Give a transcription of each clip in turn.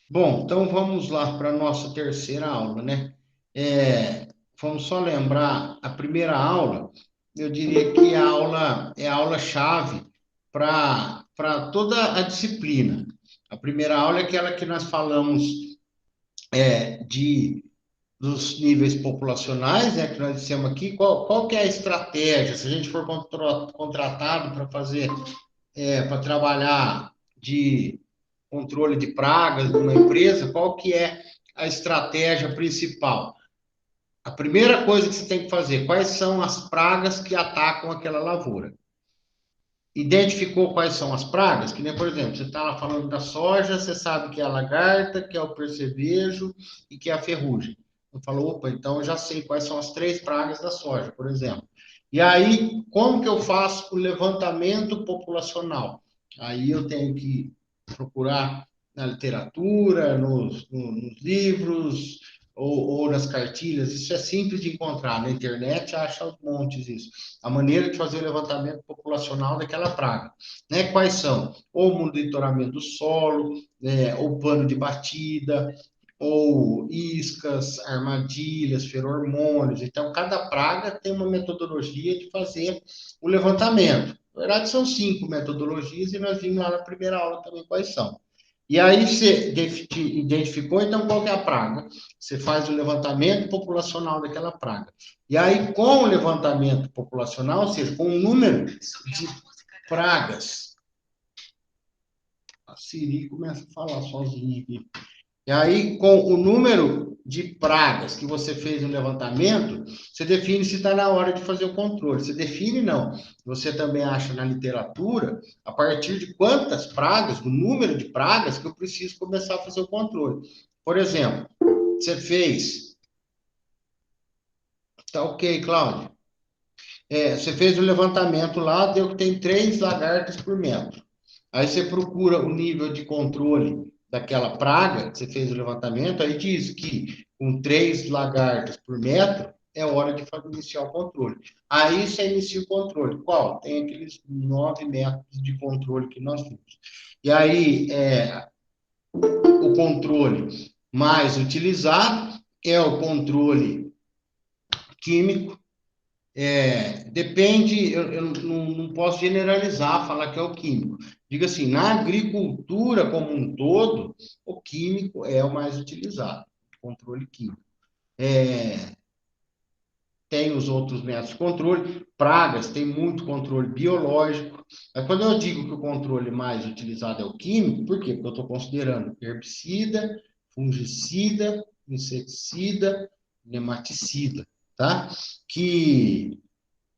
Bom, então vamos lá para a nossa terceira aula, né? Vamos só lembrar, a primeira aula, eu diria que a aula é a aula-chave para toda a disciplina. A primeira aula é aquela que nós falamos de dos níveis populacionais, né, que nós dissemos aqui, qual que é a estratégia, se a gente for contratado para fazer, para trabalhar de controle de pragas numa empresa, qual que é a estratégia principal? A primeira coisa que você tem que fazer, quais são as pragas que atacam aquela lavoura? Identificou quais são as pragas? Que nem, por exemplo, você está lá falando da soja, você sabe que é a lagarta, que é o percevejo e que é a ferrugem. Eu falo, opa, então eu já sei quais são as três pragas da soja, por exemplo. E aí, como que eu faço o levantamento populacional? Aí eu tenho que procurar na literatura, nos livros ou nas cartilhas. Isso é simples de encontrar na internet, acha aos montes isso. A maneira de fazer o levantamento populacional daquela praga. Né? Quais são? Ou monitoramento do solo, ou pano de batida, ou iscas, armadilhas, feromônios. Então, cada praga tem uma metodologia de fazer o levantamento. Na verdade, são 5 metodologias e nós vimos lá na primeira aula também quais são. E aí você identificou, então, qual que é a praga? Você faz o levantamento populacional daquela praga. E aí, com o levantamento populacional, ou seja, com o número de pragas, a Siri começa a falar sozinha aqui. E aí, com o número de pragas que você fez no levantamento, você define se está na hora de fazer o controle. Você define, não. Você também acha na literatura, a partir de quantas pragas, do número de pragas, que eu preciso começar a fazer o controle. Por exemplo, você fez. Tá ok, Cláudio. Você fez o levantamento lá, deu que tem 3 lagartas por metro. Aí você procura o nível de controle daquela praga, você fez o levantamento, aí diz que com 3 lagartas por metro é hora de iniciar o controle. Aí você inicia o controle. Qual? Tem aqueles 9 métodos de controle que nós temos. E aí, o controle mais utilizado é o controle químico. Depende, eu não posso generalizar, falar que é o químico. Diga assim, na agricultura como um todo, o químico é o mais utilizado, controle químico. Tem os outros métodos de controle, pragas, tem muito controle biológico. Mas quando eu digo que o controle mais utilizado é o químico, por quê? Porque eu estou considerando herbicida, fungicida, inseticida, nematicida, tá? Que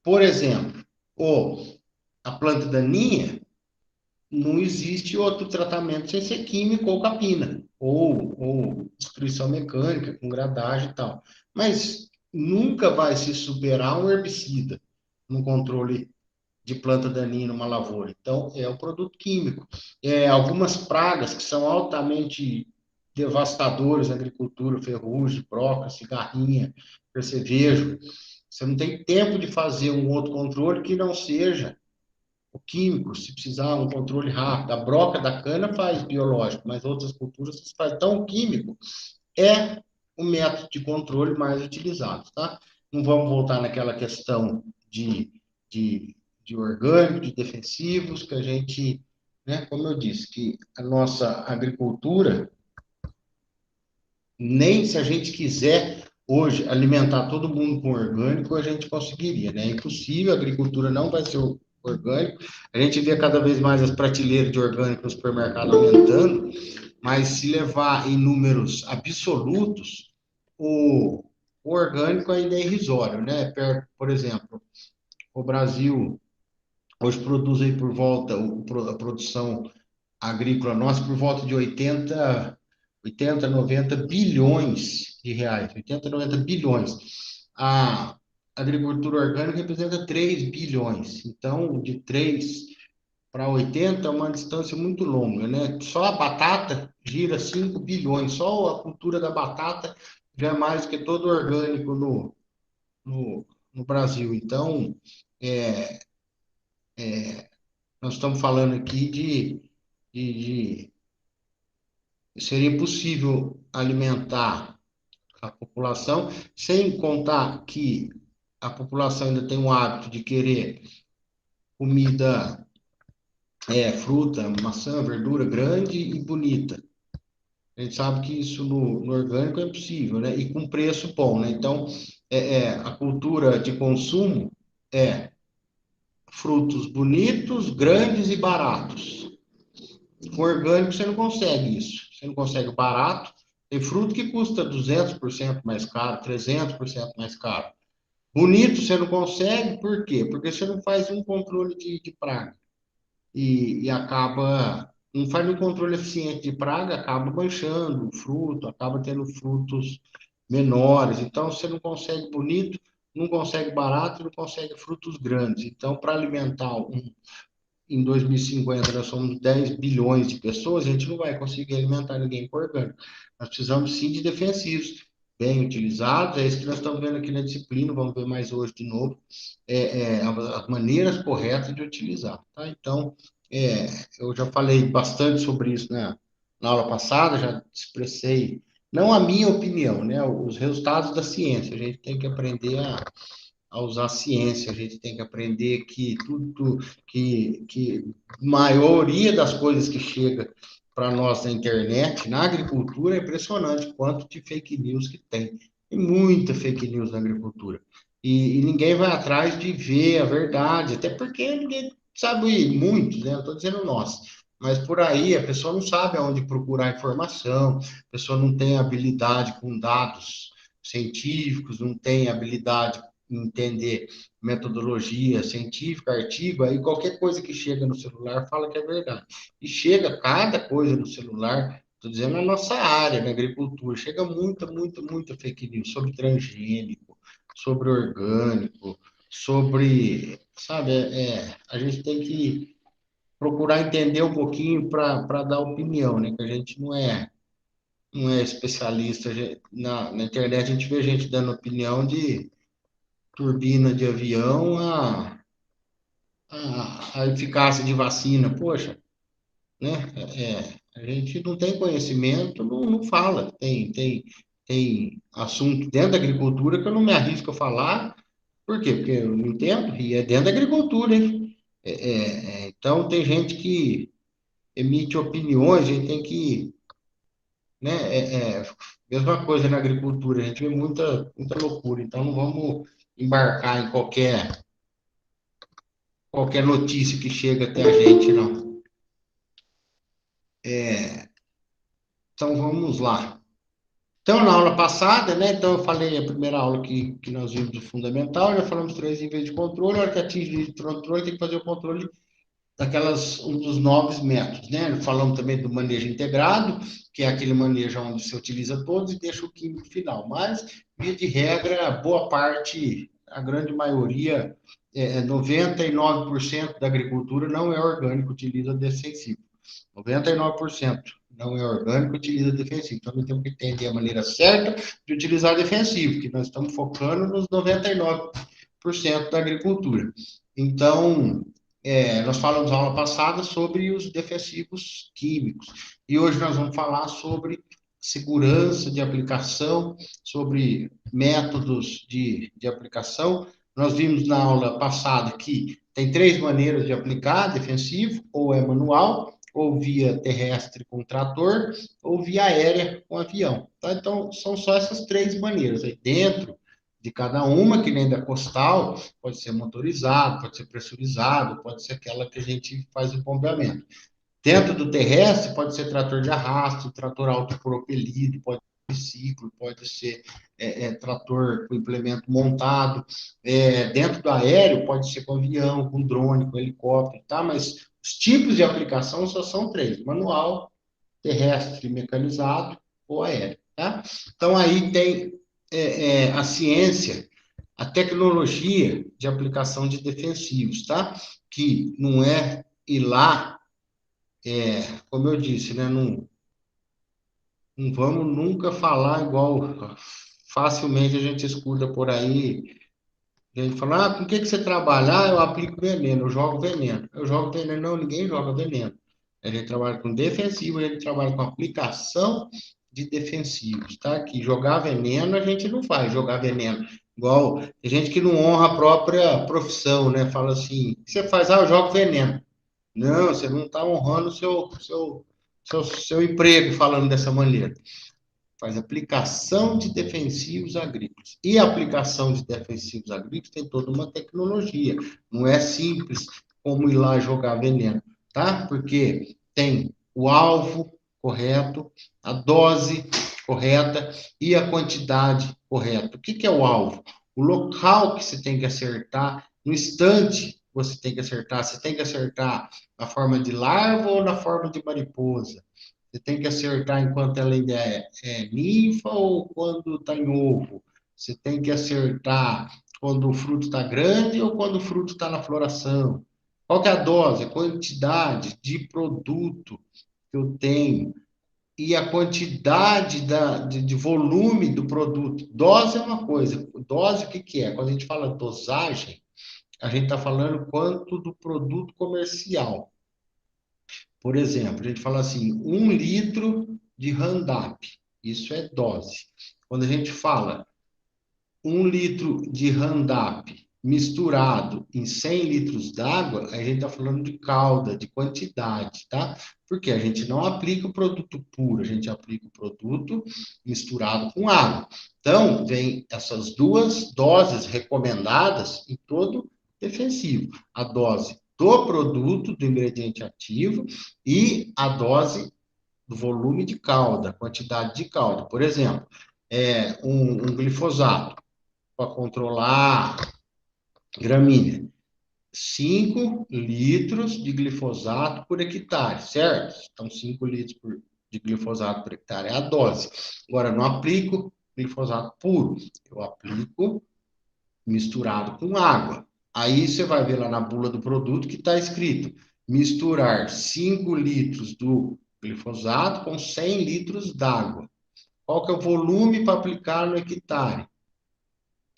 por exemplo, a planta daninha, não existe outro tratamento sem ser químico ou capina, ou destruição mecânica, com gradagem e tal. Mas nunca vai se superar um herbicida no controle de planta daninha numa lavoura. Então, é o produto químico. Algumas pragas que são altamente devastadoras na agricultura, ferrugem, broca, cigarrinha, percevejo, você não tem tempo de fazer um outro controle que não seja o químico, se precisar um controle rápido. A broca da cana faz biológico, mas outras culturas se faz. Então, o químico é o método de controle mais utilizado, tá? Não vamos voltar naquela questão de, de orgânico, de defensivos, que a gente, né, como eu disse, que a nossa agricultura, nem se a gente quiser hoje alimentar todo mundo com orgânico, a gente conseguiria, né? É impossível, a agricultura não vai ser orgânico. A gente vê cada vez mais as prateleiras de orgânico no supermercado aumentando, mas se levar em números absolutos, o orgânico ainda é irrisório, né? Por exemplo, o Brasil hoje produz aí por volta, a produção agrícola nossa por volta de 90 bilhões de reais, 80, 90 bilhões. A agricultura orgânica representa 3 bilhões. Então, de 3 para 80 é uma distância muito longa, né? Só a batata gira 5 bilhões, só a cultura da batata já é mais do que todo o orgânico no Brasil. Então, é, nós estamos falando aqui de seria possível alimentar a população, sem contar que a população ainda tem o hábito de querer comida, fruta, maçã, verdura grande e bonita. A gente sabe que isso no orgânico é impossível, né? E com preço bom, né? Então, a cultura de consumo é frutos bonitos, grandes e baratos. Com orgânico você não consegue isso. Você não consegue barato. Tem fruto que custa 200% mais caro, 300% mais caro. Bonito você não consegue, por quê? Porque você não faz um controle de praga. E acaba, não faz um controle eficiente de praga, acaba manchando o fruto, acaba tendo frutos menores. Então, você não consegue bonito, não consegue barato, não consegue frutos grandes. Então, para alimentar em 2050 nós somos 10 bilhões de pessoas, a gente não vai conseguir alimentar ninguém com orgânico. Nós precisamos sim de defensivos bem utilizados, é isso que nós estamos vendo aqui na disciplina, vamos ver mais hoje de novo, as maneiras corretas de utilizar, tá? Então, é, eu já falei bastante sobre isso na aula passada, já expressei, não a minha opinião, né, os resultados da ciência, a gente tem que aprender a usar a ciência, a gente tem que aprender que tudo, que maioria das coisas que chega para nós na internet, na agricultura, é impressionante quanto de fake news que tem. Tem muita fake news na agricultura. E ninguém vai atrás de ver a verdade, até porque ninguém sabe muito, né? Eu estou dizendo nós. Mas por aí a pessoa não sabe aonde procurar informação, a pessoa não tem habilidade com dados científicos, não tem habilidade entender metodologia científica, artigo, aí qualquer coisa que chega no celular fala que é verdade. E chega cada coisa no celular, estou dizendo na nossa área, na agricultura, chega muita fake news sobre transgênico, sobre orgânico, sobre, sabe, a gente tem que procurar entender um pouquinho para dar opinião, né? Que a gente não é especialista. Na internet a gente vê gente dando opinião de turbina de avião, a eficácia de vacina. Poxa, né? A gente não tem conhecimento, não fala. Tem assunto dentro da agricultura que eu não me arrisco a falar. Por quê? Porque eu não entendo, e é dentro da agricultura, hein? Então, tem gente que emite opiniões, a gente tem que, né? Mesma coisa na agricultura, a gente vê muita loucura, então não vamos embarcar em qualquer notícia que chega até a gente, não. Então vamos lá. Então, na aula passada, né? Então, eu falei a primeira aula que nós vimos do fundamental, já falamos três níveis de controle. A hora que atinge o nível de controle, tem que fazer o controle um dos novos métodos, né? Falamos também do manejo integrado, que é aquele manejo onde você utiliza todos e deixa o químico final. Mas, via de regra, boa parte, a grande maioria, 99% da agricultura não é orgânico, utiliza defensivo. 99% não é orgânico, utiliza defensivo. Então, nós temos que entender a maneira certa de utilizar defensivo, que nós estamos focando nos 99% da agricultura. Então, nós falamos na aula passada sobre os defensivos químicos. E hoje nós vamos falar sobre segurança de aplicação, sobre métodos de aplicação. Nós vimos na aula passada que tem três maneiras de aplicar defensivo, ou é manual, ou via terrestre com trator, ou via aérea com avião. Tá? Então, são só essas três maneiras. Aí dentro de cada uma, que nem da costal, pode ser motorizado, pode ser pressurizado, pode ser aquela que a gente faz o bombeamento. Dentro do terrestre, pode ser trator de arrasto, trator autopropelido, pode ser ciclo, pode ser trator com implemento montado. Dentro do aéreo, pode ser com avião, com drone, com helicóptero, tá? Mas os tipos de aplicação só são três: manual, terrestre mecanizado ou aéreo, tá? Então, aí tem a ciência, a tecnologia de aplicação de defensivos, tá? Que não é ir lá, como eu disse, né? Não vamos nunca falar igual facilmente a gente escuta por aí. A gente fala, com que você trabalha? Eu aplico veneno, eu jogo veneno. Eu jogo veneno, não, ninguém joga veneno. A gente trabalha com defensivo, a gente trabalha com aplicação de defensivos, tá? Que jogar veneno a gente não faz, jogar veneno. Igual, tem gente que não honra a própria profissão, né? Fala assim, o que você faz? Ah, eu jogo veneno. Não, você não está honrando o seu emprego falando dessa maneira. Faz aplicação de defensivos agrícolas. E a aplicação de defensivos agrícolas tem toda uma tecnologia. Não é simples como ir lá jogar veneno, tá? Porque tem o alvo correto, a dose correta e a quantidade correta. O que é o alvo? O local que você tem que acertar, no instante você tem que acertar. Você tem que acertar na forma de larva ou na forma de mariposa. Você tem que acertar enquanto ela ainda é ninfa ou quando está em ovo. Você tem que acertar quando o fruto está grande ou quando o fruto está na floração. Qual que é a dose, a quantidade de produto que eu tenho e a quantidade de volume do produto. Dose é uma coisa. Dose, o que, que é? Quando a gente fala dosagem, a gente está falando quanto do produto comercial. Por exemplo, a gente fala assim, 1 litro de Roundup, isso é dose. Quando a gente fala 1 litro de Roundup misturado em 100 litros d'água, a gente está falando de calda, de quantidade, tá? Porque a gente não aplica o produto puro, a gente aplica o produto misturado com água. Então, vem essas duas doses recomendadas em todo defensivo. A dose do produto, do ingrediente ativo, e a dose do volume de calda, quantidade de calda. Por exemplo, um glifosato para controlar gramínea. 5 litros de glifosato por hectare, certo? Então, 5 litros de glifosato por hectare é a dose. Agora, não aplico glifosato puro, eu aplico misturado com água. Aí você vai ver lá na bula do produto que está escrito misturar 5 litros do glifosato com 100 litros d'água. Qual que é o volume para aplicar no hectare?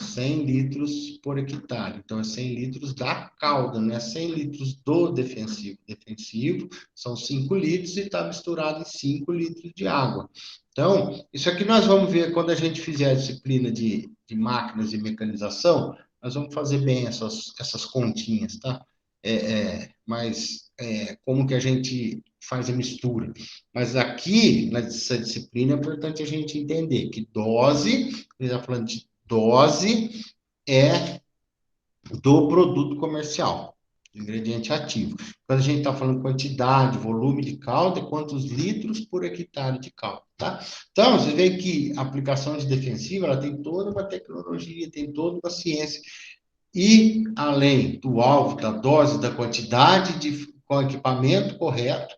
100 litros por hectare. Então, é 100 litros da calda, não é 100 litros do defensivo. Defensivo são 5 litros e está misturado em 5 litros de água. Então, isso aqui nós vamos ver quando a gente fizer a disciplina de máquinas e mecanização, nós vamos fazer bem essas continhas, tá? Mas como que a gente faz a mistura. Mas aqui, nessa disciplina, é importante a gente entender que dose, ele está falando de dose é do produto comercial, do ingrediente ativo. Quando a gente está falando quantidade, volume de calda, é quantos litros por hectare de calda, tá? Então, você vê que a aplicação de defensiva, ela tem toda uma tecnologia, tem toda uma ciência. E, além do alvo, da dose, da quantidade, com o equipamento correto,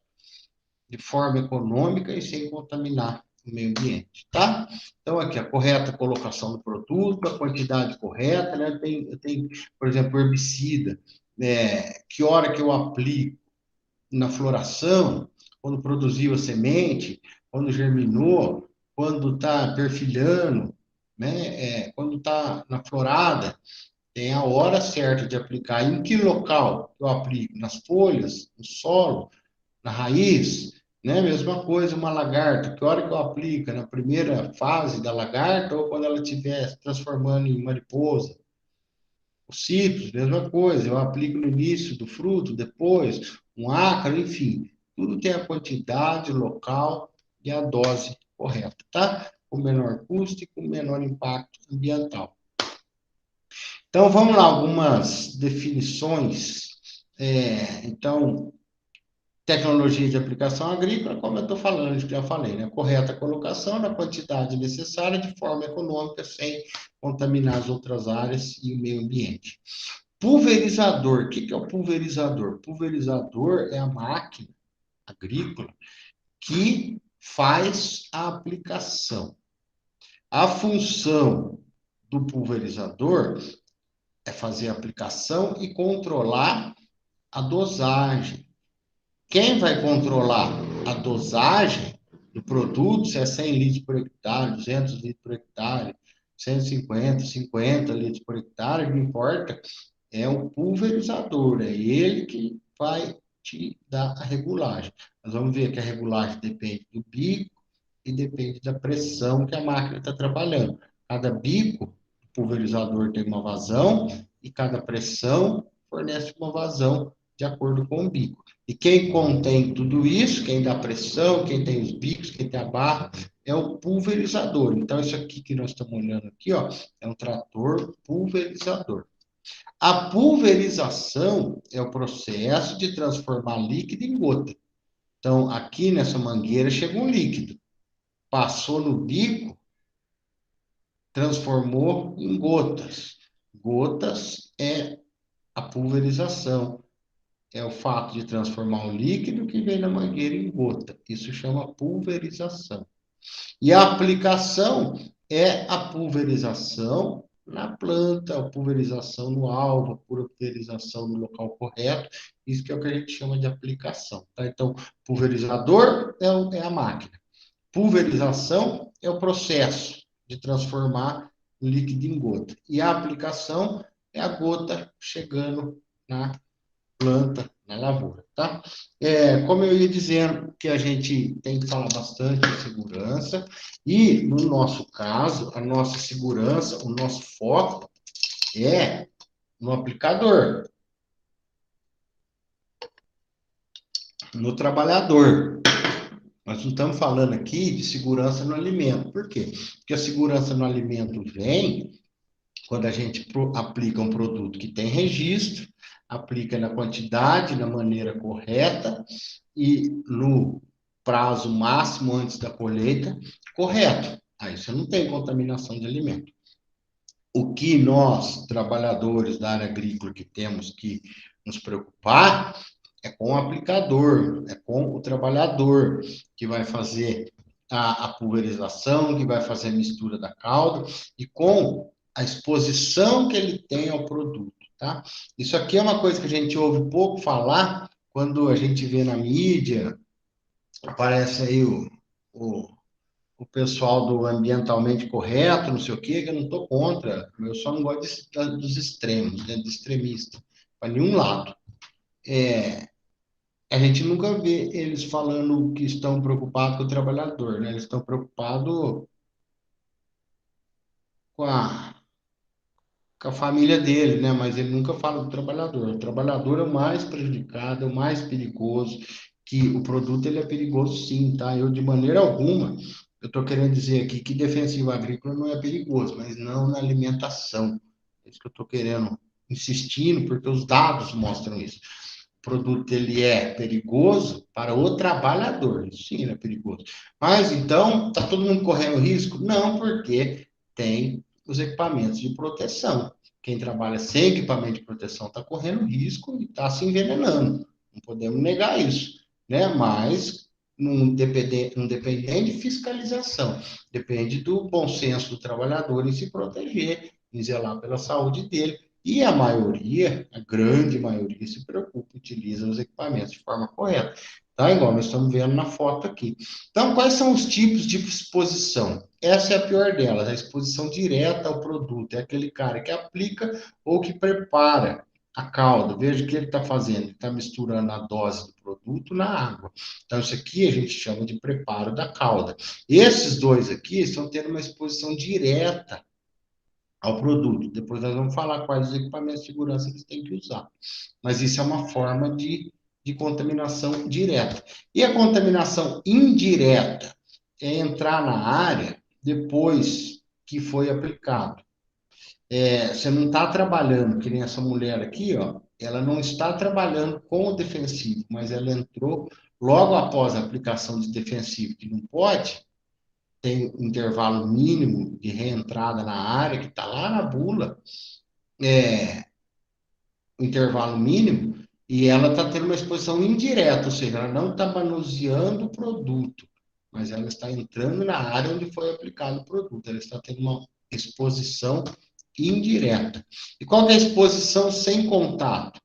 de forma econômica e sem contaminar o meio ambiente, tá? Então, aqui, a correta colocação do produto, a quantidade correta, né? Tem, por exemplo, herbicida, que hora que eu aplico na floração, quando produziu a semente, quando germinou, quando está perfilhando, né? Quando está na florada, tem a hora certa de aplicar. Em que local eu aplico? Nas folhas, no solo, na raiz, né? Mesma coisa, uma lagarta. Que hora que eu aplico? Na primeira fase da lagarta ou quando ela estiver se transformando em mariposa? Os ciclos, mesma coisa. Eu aplico no início do fruto, depois, um ácaro, enfim. Tudo tem a quantidade, o local e a dose correta, tá? Com menor custo e com menor impacto ambiental. Então, vamos lá, algumas definições. Então, tecnologia de aplicação agrícola, como eu estou falando, já falei, né? Correta colocação na quantidade necessária de forma econômica, sem contaminar as outras áreas e o meio ambiente. Pulverizador, o que é o pulverizador? Pulverizador é a máquina agrícola que faz a aplicação. A função do pulverizador é fazer a aplicação e controlar a dosagem. Quem vai controlar a dosagem do produto, se é 100 litros por hectare, 200 litros por hectare, 150, 50 litros por hectare, não importa, é o pulverizador, é ele que vai da regulagem. Nós vamos ver que a regulagem depende do bico e depende da pressão que a máquina está trabalhando. Cada bico do pulverizador tem uma vazão e cada pressão fornece uma vazão de acordo com o bico. E quem contém tudo isso, quem dá pressão, quem tem os bicos, quem tem a barra, é o pulverizador. Então, isso aqui que nós estamos olhando aqui, ó, é um trator pulverizador. A pulverização é o processo de transformar líquido em gota. Então, aqui nessa mangueira chega um líquido, passou no bico, transformou em gotas. Gotas é a pulverização, é o fato de transformar o líquido que vem na mangueira em gota. Isso chama pulverização. E a aplicação é a pulverização na planta, a pulverização no alvo, a pulverização no local correto. Isso que é o que a gente chama de aplicação. Tá? Então, pulverizador é a máquina. Pulverização é o processo de transformar o líquido em gota. E a aplicação é a gota chegando na planta, na lavoura, tá? Como eu ia dizendo, que a gente tem que falar bastante de segurança, e no nosso caso, a nossa segurança, o nosso foco é no aplicador, no trabalhador. Nós não estamos falando aqui de segurança no alimento. Por quê? Porque a segurança no alimento vem quando a gente aplica um produto que tem registro, aplica na quantidade, na maneira correta e no prazo máximo antes da colheita, correto. Aí você não tem contaminação de alimento. O que nós, trabalhadores da área agrícola, que temos que nos preocupar é com o aplicador, é com o trabalhador que vai fazer a pulverização, que vai fazer a mistura da calda e com a exposição que ele tem ao produto, tá? Isso aqui é uma coisa que a gente ouve pouco falar quando a gente vê na mídia, aparece aí o, o pessoal do ambientalmente correto, não sei o quê, que eu não estou contra, eu só não gosto dos extremos, né, de extremista, para nenhum lado. A gente nunca vê eles falando que estão preocupados com o trabalhador, né? Eles estão preocupados com com a família dele, né? Mas ele nunca fala do trabalhador. O trabalhador é o mais prejudicado, é o mais perigoso, que o produto ele é perigoso sim, tá? Eu, de maneira alguma, eu estou querendo dizer aqui que defensivo agrícola não é perigoso, mas não na alimentação. É isso que eu estou querendo, insistindo, porque os dados mostram isso. O produto ele é perigoso para o trabalhador, isso sim, ele é perigoso. Mas então, está todo mundo correndo risco? Não, porque tem os equipamentos de proteção. Quem trabalha sem equipamento de proteção está correndo risco e está se envenenando. Não podemos negar isso, né? Mas não depende de fiscalização, depende do bom senso do trabalhador em se proteger, em zelar pela saúde dele. E a maioria, a grande maioria, se preocupa, utiliza os equipamentos de forma correta. Tá? Igual nós estamos vendo na foto aqui. Então, quais são os tipos de exposição? Essa é a pior delas, a exposição direta ao produto. É aquele cara que aplica ou que prepara a calda. Veja o que ele está fazendo. Ele está misturando a dose do produto na água. Então, isso aqui a gente chama de preparo da calda. Esses dois aqui estão tendo uma exposição direta ao produto. Depois nós vamos falar quais os equipamentos de segurança eles têm que usar. Mas isso é uma forma de contaminação direta. E a contaminação indireta é entrar na área depois que foi aplicado. Você não está trabalhando, que nem essa mulher aqui, ó, ela não está trabalhando com o defensivo, mas ela entrou logo após a aplicação de defensivo, que não pode, tem um intervalo mínimo de reentrada na área, que está lá na bula, o intervalo mínimo, e ela está tendo uma exposição indireta, ou seja, ela não está manuseando o produto, mas ela está entrando na área onde foi aplicado o produto, ela está tendo uma exposição indireta. E qual é a exposição sem contato?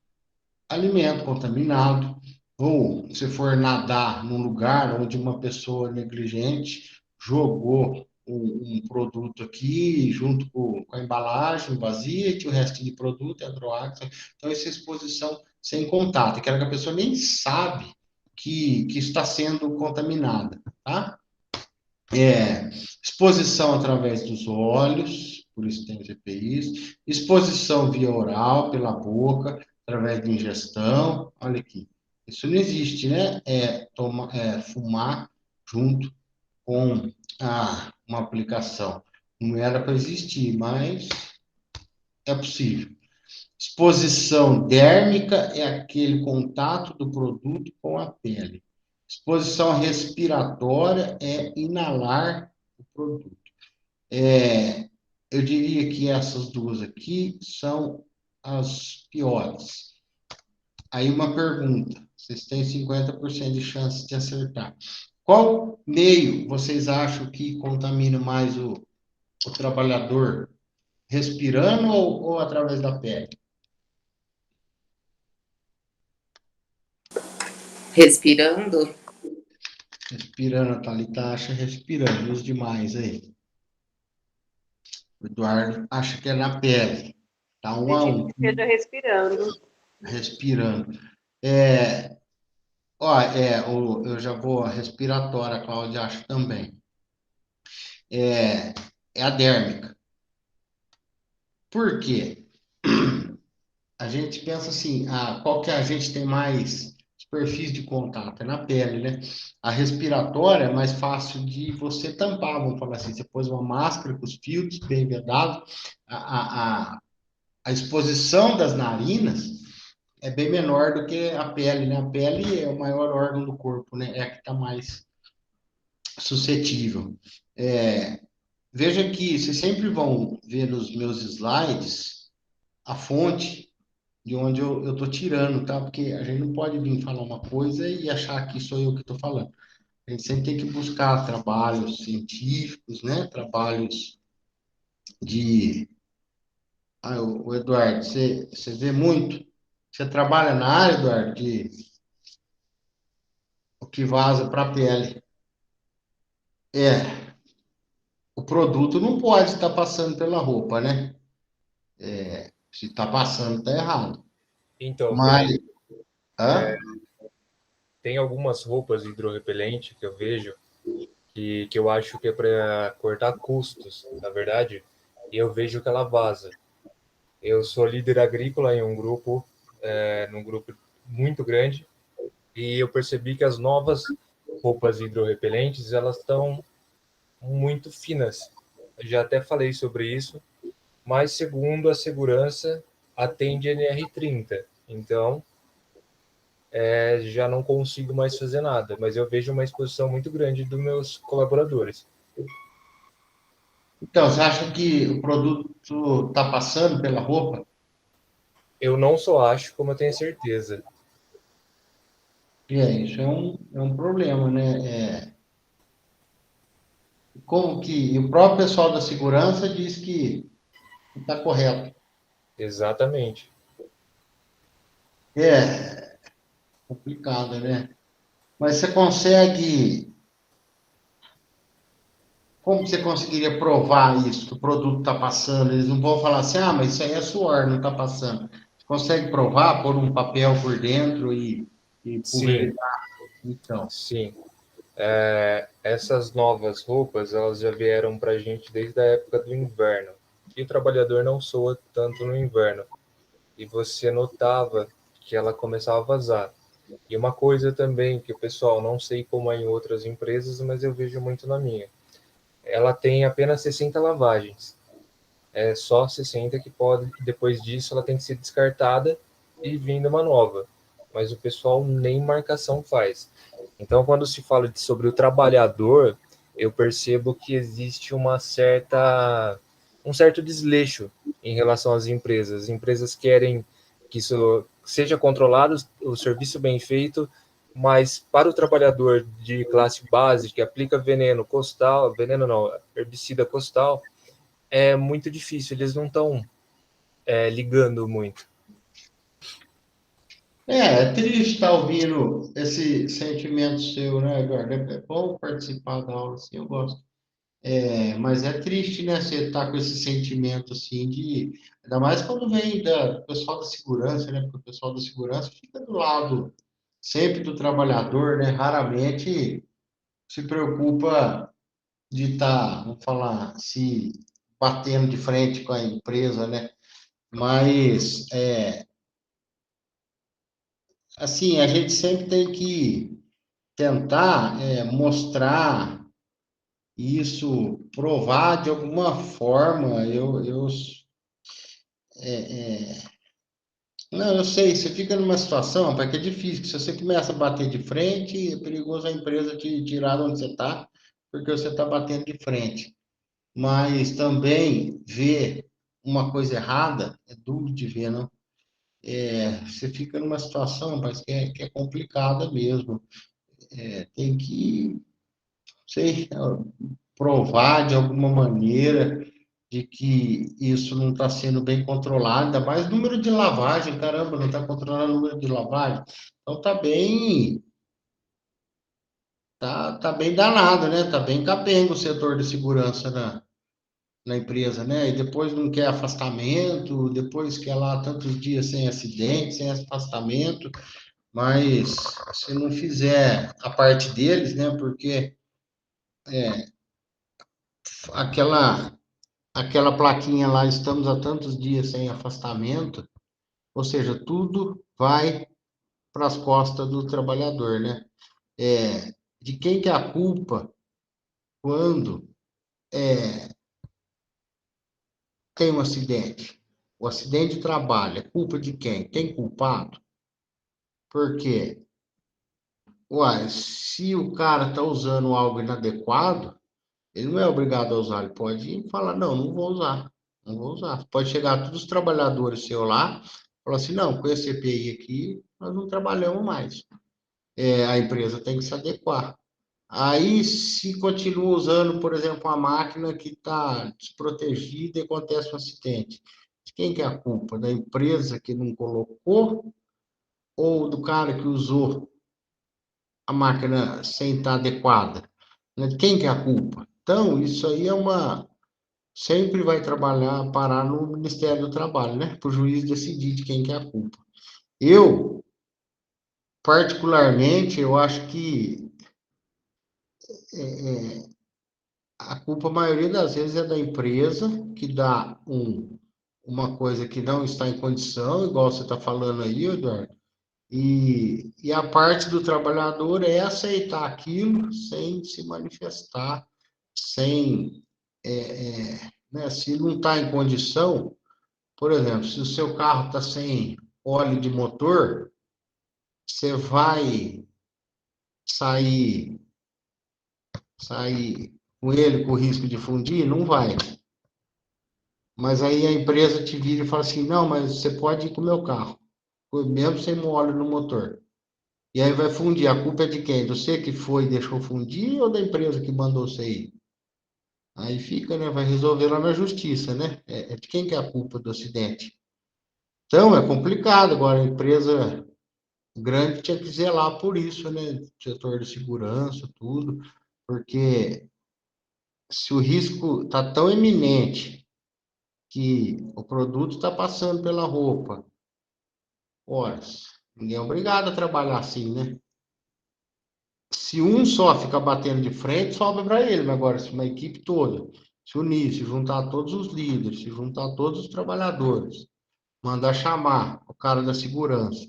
Alimento contaminado, ou se for nadar num lugar onde uma pessoa negligente jogou um produto aqui junto com a embalagem vazia, tinha o resto de produto, entrou água. Então, essa exposição sem contato, aquela que a pessoa nem sabe que está sendo contaminada, tá? Exposição através dos olhos, por isso tem os EPIs, exposição via oral, pela boca, através de ingestão, olha aqui. Isso não existe, né? Fumar junto com uma aplicação. Não era para existir, mas é possível. Exposição dérmica é aquele contato do produto com a pele. Exposição respiratória é inalar o produto. Eu diria que essas duas aqui são as piores. Aí uma pergunta, vocês têm 50% de chance de acertar. Qual meio vocês acham que contamina mais o trabalhador? Respirando ou através da pele? Respirando? Respirando, a Thalita acha respirando. E os demais aí? O Eduardo acha que é na pele. Tá 1-1. Acredito que seja respirando. Respirando. Eu já vou respiratória, a Cláudia acha também. É a dérmica. Por quê? A gente pensa assim, qual que a gente tem mais superfície de contato? É na pele, né? A respiratória é mais fácil de você tampar, vamos falar assim. Você pôs uma máscara com os filtros bem vedados, a exposição das narinas é bem menor do que a pele, né? A pele é o maior órgão do corpo, né? É a que está mais suscetível. Veja que vocês sempre vão ver nos meus slides a fonte de onde eu estou tirando, tá? Porque a gente não pode vir falar uma coisa e achar que sou eu que estou falando. A gente sempre tem que buscar trabalhos científicos, né? Trabalhos de... o Eduardo, você vê muito? Você trabalha na área, Eduardo, de o que vaza para a pele. O produto não pode estar passando pela roupa, né? Se está passando, está errado. Então, Mas... Felipe, Hã? tem algumas roupas hidrorrepelentes que eu vejo que eu acho que é para cortar custos, na verdade, e eu vejo que ela vaza. Eu sou líder agrícola em um grupo, num grupo muito grande, e eu percebi que as novas roupas hidrorrepelentes, elas estão muito finas. Eu já até falei sobre isso, mas segundo a segurança, atende NR30. Então, já não consigo mais fazer nada, mas eu vejo uma exposição muito grande dos meus colaboradores. Então, você acha que o produto está passando pela roupa? Eu não só acho, como eu tenho certeza. Isso é um problema, né? Como que o próprio pessoal da segurança diz que está correto. Exatamente. Complicado, né? Mas você consegue... Como você conseguiria provar isso, que o produto está passando? Eles não vão falar assim, mas isso aí é suor, não está passando. Você consegue provar, pôr um papel por dentro e Sim, pulverizar? Então, sim. Essas novas roupas, elas já vieram para a gente desde a época do inverno. E o trabalhador não soa tanto no inverno. E você notava que ela começava a vazar. E uma coisa também que o pessoal, não sei como é em outras empresas, mas eu vejo muito na minha. Ela tem apenas 60 lavagens. É só 60 que pode, depois disso ela tem que ser descartada e vindo uma nova. Mas o pessoal nem marcação faz. Então, quando se fala sobre o trabalhador, eu percebo que existe um certo desleixo em relação às empresas. As empresas querem que isso seja controlado, o serviço bem feito, mas para o trabalhador de classe base que aplica veneno costal, veneno não, herbicida costal, é muito difícil, eles não estão ligando muito. é triste estar ouvindo esse sentimento seu, né, Eduardo? É bom participar da aula, assim, eu gosto. Mas é triste, né? Você tá com esse sentimento assim de. Ainda mais quando vem do pessoal da segurança, né? Porque o pessoal da segurança fica do lado sempre do trabalhador, né? Raramente se preocupa de estar, vamos falar, se batendo de frente com a empresa, né? Mas, assim, a gente sempre tem que tentar mostrar isso, provar de alguma forma. Não, eu sei, você fica numa situação, porque é difícil, que se você começa a bater de frente, é perigoso a empresa te tirar de onde você está, porque você está batendo de frente. Mas também ver uma coisa errada é duro de ver, não? Você fica numa situação, mas que é complicada mesmo. Tem que, sei, provar de alguma maneira de que isso não está sendo bem controlado, ainda mais número de lavagem, caramba, não está controlando o número de lavagem. Então tá bem danado, né? Tá bem capengo o setor de segurança na empresa, né? E depois não quer afastamento, depois quer lá tantos dias sem acidente, sem afastamento, mas se não fizer a parte deles, né? Porque aquela aquela plaquinha lá, estamos há tantos dias sem afastamento, ou seja, tudo vai para as costas do trabalhador, né? De quem que é a culpa quando tem um acidente? O acidente de trabalho é culpa de quem? Tem culpado? Por quê? Uai, se o cara está usando algo inadequado, ele não é obrigado a usar, ele pode falar, não, não vou usar, não vou usar. Pode chegar todos os trabalhadores seu lá, falar assim, não, com esse CPI aqui, nós não trabalhamos mais. A empresa tem que se adequar. Aí, se continua usando, por exemplo, uma máquina que está desprotegida e acontece um acidente, de quem que é a culpa? Da empresa que não colocou ou do cara que usou a máquina sem estar adequada? Né? De quem que é a culpa? Então, isso aí sempre vai parar no Ministério do Trabalho, né? Para o juiz decidir de quem que é a culpa. Eu, particularmente, eu acho que a culpa, a maioria das vezes, é da empresa, que dá uma coisa que não está em condição, igual você está falando aí, Eduardo, e a parte do trabalhador é aceitar aquilo sem se manifestar, sem, né, se não está em condição, por exemplo, se o seu carro está sem óleo de motor, você vai sair, sair com ele com risco de fundir? Não vai. Mas aí a empresa te vira e fala assim, não, mas você pode ir com o meu carro, mesmo sem óleo no motor. E aí vai fundir. A culpa é de quem? Do você que foi e deixou fundir ou da empresa que mandou você ir? Aí fica, né? Vai resolver lá na justiça, né? É de quem que é a culpa do acidente? Então, é complicado. Agora, a empresa grande tinha que zelar por isso, né? Setor de segurança, tudo. Porque se o risco está tão iminente que o produto está passando pela roupa, ora, ninguém é obrigado a trabalhar assim, né? Se um só fica batendo de frente, sobra para ele. Mas agora, se uma equipe toda se unir, se juntar todos os líderes, se juntar todos os trabalhadores, mandar chamar o cara da segurança,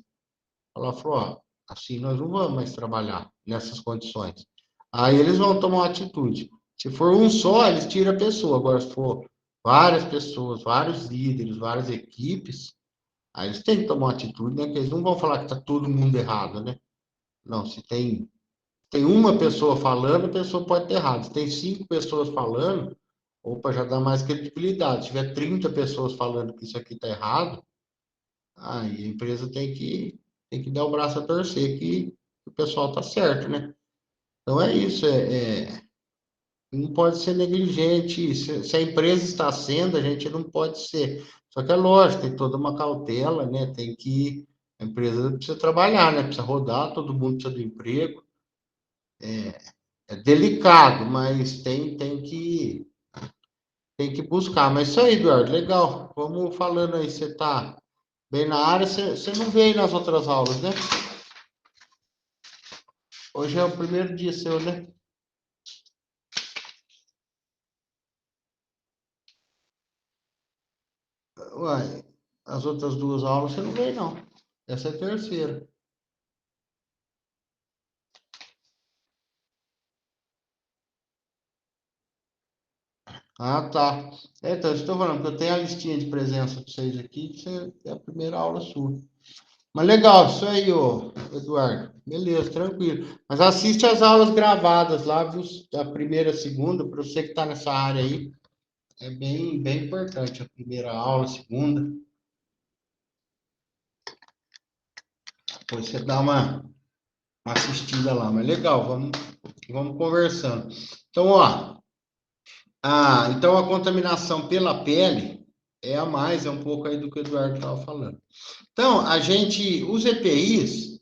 falar, falou, ó, assim nós não vamos mais trabalhar nessas condições. Aí eles vão tomar uma atitude. Se for um só, eles tiram a pessoa. Agora, se for várias pessoas, vários líderes, várias equipes, aí eles têm que tomar uma atitude, né? Que eles não vão falar que está todo mundo errado, né? Não, se tem uma pessoa falando, a pessoa pode ter errado. Se tem 5 pessoas falando, opa, já dá mais credibilidade. Se tiver 30 pessoas falando que isso aqui está errado, aí a empresa tem que dar o braço a torcer que o pessoal está certo, né? Então é isso, não pode ser negligente. Se a empresa está sendo, a gente não pode ser. Só que é lógico, tem toda uma cautela, né? A empresa precisa trabalhar, né? Precisa rodar, todo mundo precisa do emprego. É delicado, mas tem que buscar. Mas isso aí, Eduardo, legal. Vamos falando aí, você tá bem na área, você não veio nas outras aulas, né? Hoje é o primeiro dia seu, né? Uai, as outras duas aulas você não veio, não. Essa é a terceira. Ah, tá. Então, eu estou falando que eu tenho a listinha de presença para vocês aqui, que é a primeira aula sua. Mas legal, isso aí, ô, Eduardo. Beleza, tranquilo. Mas assiste as aulas gravadas lá, viu? A primeira, a segunda, para você que está nessa área aí. É bem importante a primeira aula, a segunda. Depois você dá uma assistida lá. Mas legal, vamos conversando. Então, ó. Então a contaminação pela pele é a mais, é um pouco aí do que o Eduardo estava falando. Então, os EPIs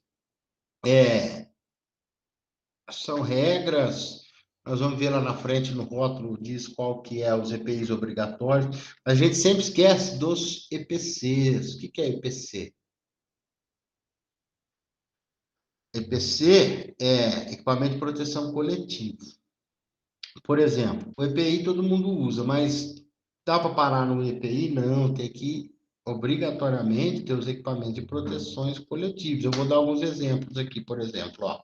são regras, nós vamos ver lá na frente no rótulo, diz qual que é os EPIs obrigatórios. A gente sempre esquece dos EPCs. O que que é EPC? EPC é equipamento de proteção coletivo. Por exemplo, o EPI todo mundo usa, mas dá para parar no EPI? Não, tem que obrigatoriamente ter os equipamentos de proteções coletivas. Eu vou dar alguns exemplos aqui, por exemplo, ó.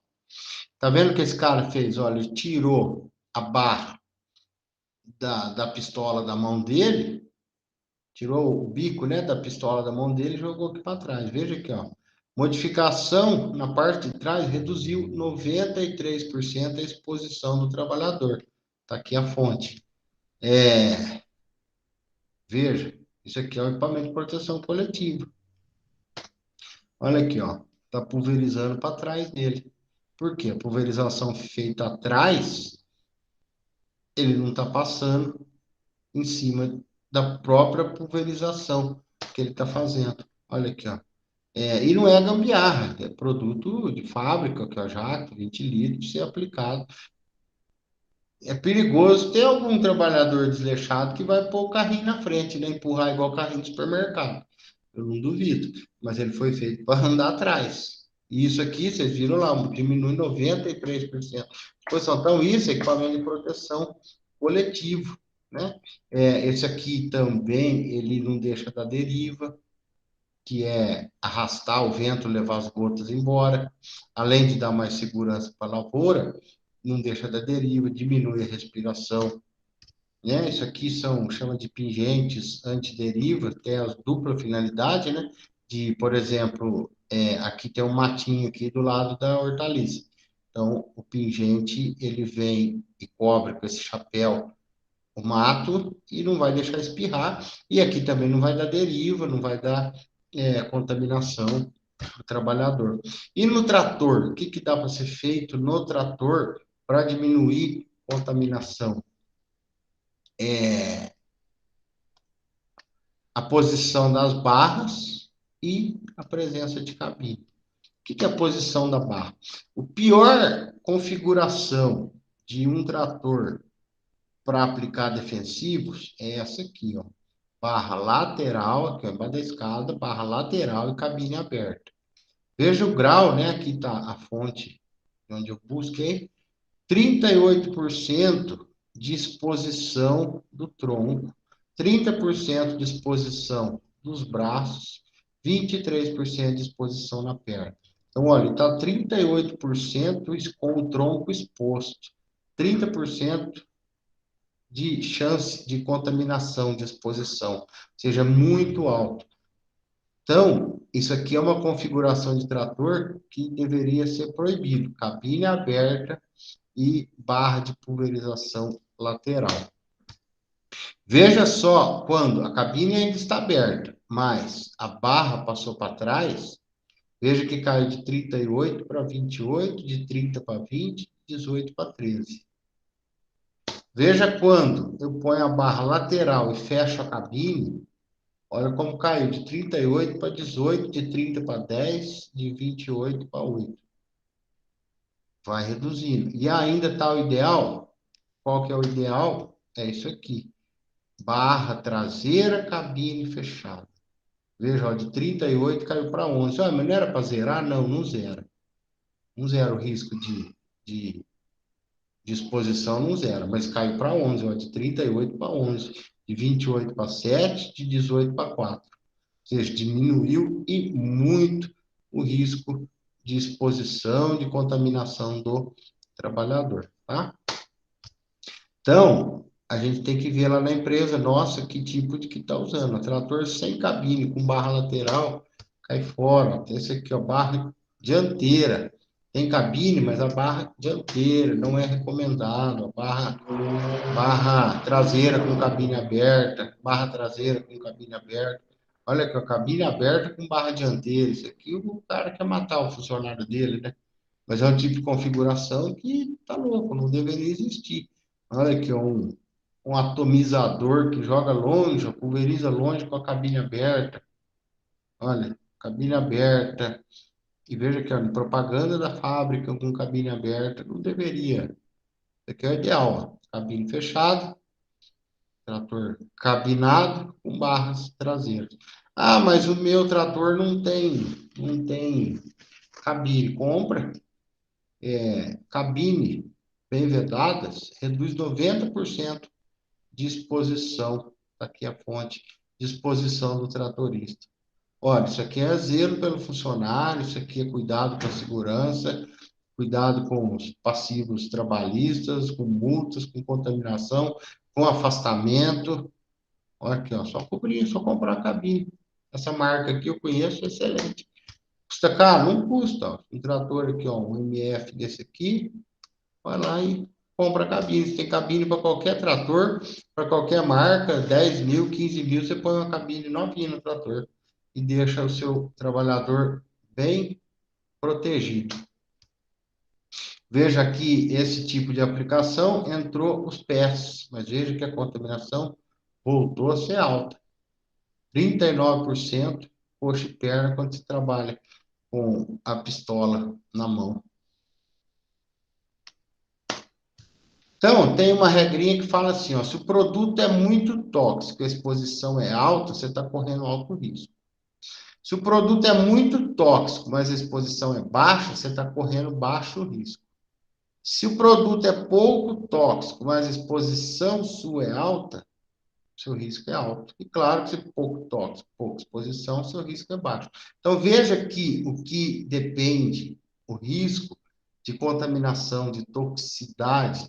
Tá vendo o que esse cara fez? Olha, ele tirou a barra da pistola da mão dele, tirou o bico, né, da pistola da mão dele e jogou aqui para trás. Veja aqui, ó. Modificação na parte de trás reduziu 93% a exposição do trabalhador. Tá aqui a fonte. Veja, isso aqui é o equipamento de proteção coletiva. Olha aqui, ó. Tá pulverizando para trás dele. Por quê? A pulverização feita atrás, ele não está passando em cima da própria pulverização que ele está fazendo. Olha aqui, ó. E não é gambiarra, é produto de fábrica, que é a jato, 20 litros, ser aplicado. É perigoso ter algum trabalhador desleixado que vai pôr o carrinho na frente, né? Empurrar igual o carrinho do supermercado. Eu não duvido, mas ele foi feito para andar atrás. E isso aqui, vocês viram lá, diminui 93% de exposição. Então, isso é equipamento de proteção coletivo, né? Esse aqui também, ele não deixa da deriva, que é arrastar o vento, levar as gotas embora, além de dar mais segurança para a lavoura, não deixa da deriva, diminui a respiração, né? Isso aqui chama de pingentes antideriva, tem a dupla finalidade, né? De, por exemplo, aqui tem um matinho aqui do lado da hortaliça. Então, o pingente, ele vem e cobre com esse chapéu o mato e não vai deixar espirrar. E aqui também não vai dar deriva, não vai dar contaminação do trabalhador. E no trator, o que que dá para ser feito no trator para diminuir contaminação? A posição das barras e a presença de cabine. O que que é a posição da barra? O pior configuração de um trator para aplicar defensivos é essa aqui, ó. Barra lateral, aqui, ó, embaixo da escada, barra lateral e cabine aberta. Veja o grau, né? Aqui está a fonte onde eu busquei. 38% de exposição do tronco, 30% de exposição dos braços, 23% de exposição na perna. Então, olha, está 38% com o tronco exposto, 30% de chance de contaminação, de exposição, ou seja, muito alto. Então, isso aqui é uma configuração de trator que deveria ser proibido. Cabine aberta e barra de pulverização lateral. Veja só, quando a cabine ainda está aberta, mas a barra passou para trás, veja que caiu de 38 para 28, de 30 para 20, 18 para 13. Veja quando eu ponho a barra lateral e fecho a cabine, olha como caiu de 38 para 18, de 30 para 10, de 28 para 8. vai reduzindo. E ainda está o ideal. Qual que é o ideal? É isso aqui. Barra traseira, cabine fechada. Veja, ó, de 38 caiu para 11. Ah, mas não era para zerar? Não, não zera. Não zera o risco de exposição, não zera, mas caiu para 11, ó, de 38 para 11, de 28 para 7, de 18 para 4. Ou seja, diminuiu e muito o risco de exposição, de contaminação do trabalhador, tá? Então, a gente tem que ver lá na empresa, nossa, que tipo de que está usando. Trator sem cabine, com barra lateral, cai fora. Tem esse aqui, ó, barra dianteira. Tem cabine, mas a barra dianteira não é recomendado. A barra traseira com cabine aberta, barra traseira com cabine aberta. Olha aqui, a cabine aberta com barra dianteira. Isso aqui o cara quer matar o funcionário dele, né? Mas é um tipo de configuração que tá louco, não deveria existir. Olha aqui, um atomizador que joga longe, pulveriza longe com a cabine aberta. Olha, cabine aberta. E veja aqui, ó, propaganda da fábrica com cabine aberta. Não deveria. Isso aqui é o ideal, ó. Cabine fechada, trator cabinado com barras traseiras. Ah, mas o meu trator não tem cabine. Compra cabine bem vedadas, reduz 90% de exposição. Tá aqui a fonte de exposição do tratorista. Olha, isso aqui é zelo pelo funcionário, isso aqui é cuidado com a segurança, cuidado com os passivos trabalhistas, com multas, com contaminação, com afastamento. Olha aqui, ó, só cobrir, só comprar a cabine. Essa marca aqui eu conheço, é excelente. Custa caro? Não custa. Ó. Um trator aqui, ó, um MF desse aqui, vai lá e compra cabine. Tem cabine para qualquer trator, para qualquer marca, 10 mil, 15 mil, você põe uma cabine novinha no trator e deixa o seu trabalhador bem protegido. Veja aqui, esse tipo de aplicação entrou os pés, mas veja que a contaminação voltou a ser alta. 39% coxa e perna quando se trabalha com a pistola na mão. Então, tem uma regrinha que fala assim, ó, se o produto é muito tóxico, a exposição é alta, você está correndo alto risco. Se o produto é muito tóxico, mas a exposição é baixa, você está correndo baixo risco. Se o produto é pouco tóxico, mas a exposição sua é alta, seu risco é alto. E claro que se pouco tóxico, pouca exposição, seu risco é baixo. Então, veja que o que depende, o risco de contaminação, de toxicidade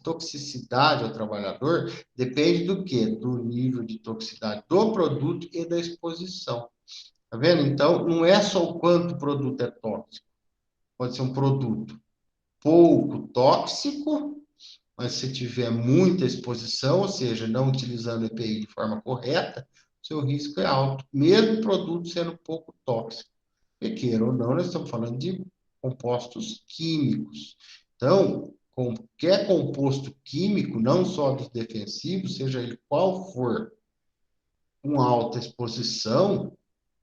ao trabalhador, depende do quê? Do nível de toxicidade do produto e da exposição. Tá vendo? Então, não é só o quanto o produto é tóxico. Pode ser um produto pouco tóxico, mas se tiver muita exposição, ou seja, não utilizando o EPI de forma correta, seu risco é alto, mesmo o produto sendo pouco tóxico. E queira ou não, nós estamos falando de compostos químicos. Então, qualquer composto químico, não só dos defensivos, seja ele qual for, com alta exposição,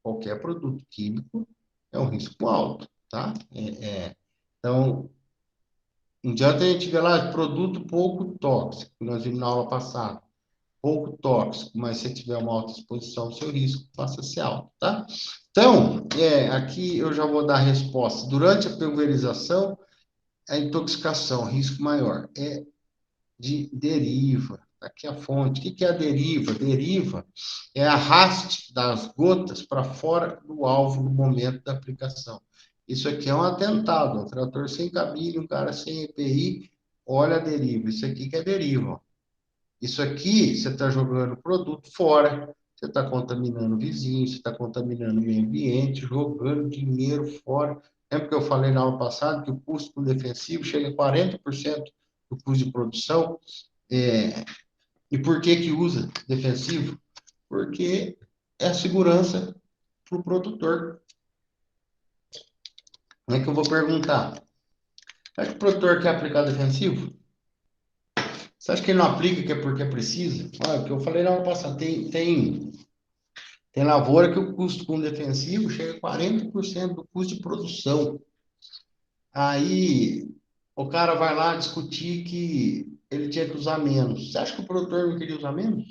qualquer produto químico é um risco alto, tá? Então, não adianta a gente ver lá produto pouco tóxico, que nós vimos na aula passada. Pouco tóxico, mas se tiver uma alta exposição, o seu risco passa a ser alto, tá? Então, aqui eu já vou dar a resposta. Durante a pulverização, a intoxicação, risco maior, é de deriva. Aqui a fonte. O que é a deriva? Deriva é arraste das gotas para fora do alvo no momento da aplicação. Isso aqui é um atentado. Um trator sem cabine, um cara sem EPI, olha a deriva. Isso aqui que é deriva. Isso aqui, você está jogando produto fora, você está contaminando o vizinho, você está contaminando o meio ambiente, jogando dinheiro fora. Lembra que eu falei na aula passada que o custo do defensivo chega a 40% do custo de produção? E por que que usa defensivo? Porque é a segurança para o produtor. Como é que eu vou perguntar? Você acha que o produtor quer aplicar defensivo? Você acha que ele não aplica que é porque precisa? Olha, o que eu falei na aula passada, tem lavoura que o custo com defensivo chega a 40% do custo de produção. Aí, o cara vai lá discutir que ele tinha que usar menos. Você acha que o produtor não queria usar menos?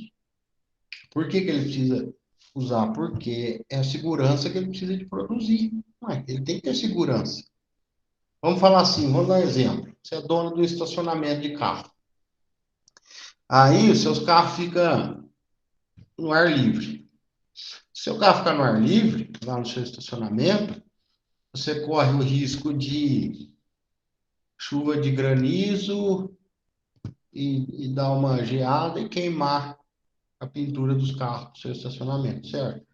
Por que que ele precisa usar? Porque é a segurança que ele precisa de produzir. Ué, ele tem que ter segurança. Vamos falar assim, vamos dar um exemplo. Você é dono do estacionamento de carro. Aí os seus carros ficam no ar livre. Se o carro ficar no ar livre, lá no seu estacionamento, você corre o risco de chuva de granizo e dar uma geada e queimar a pintura dos carros do seu estacionamento, certo? O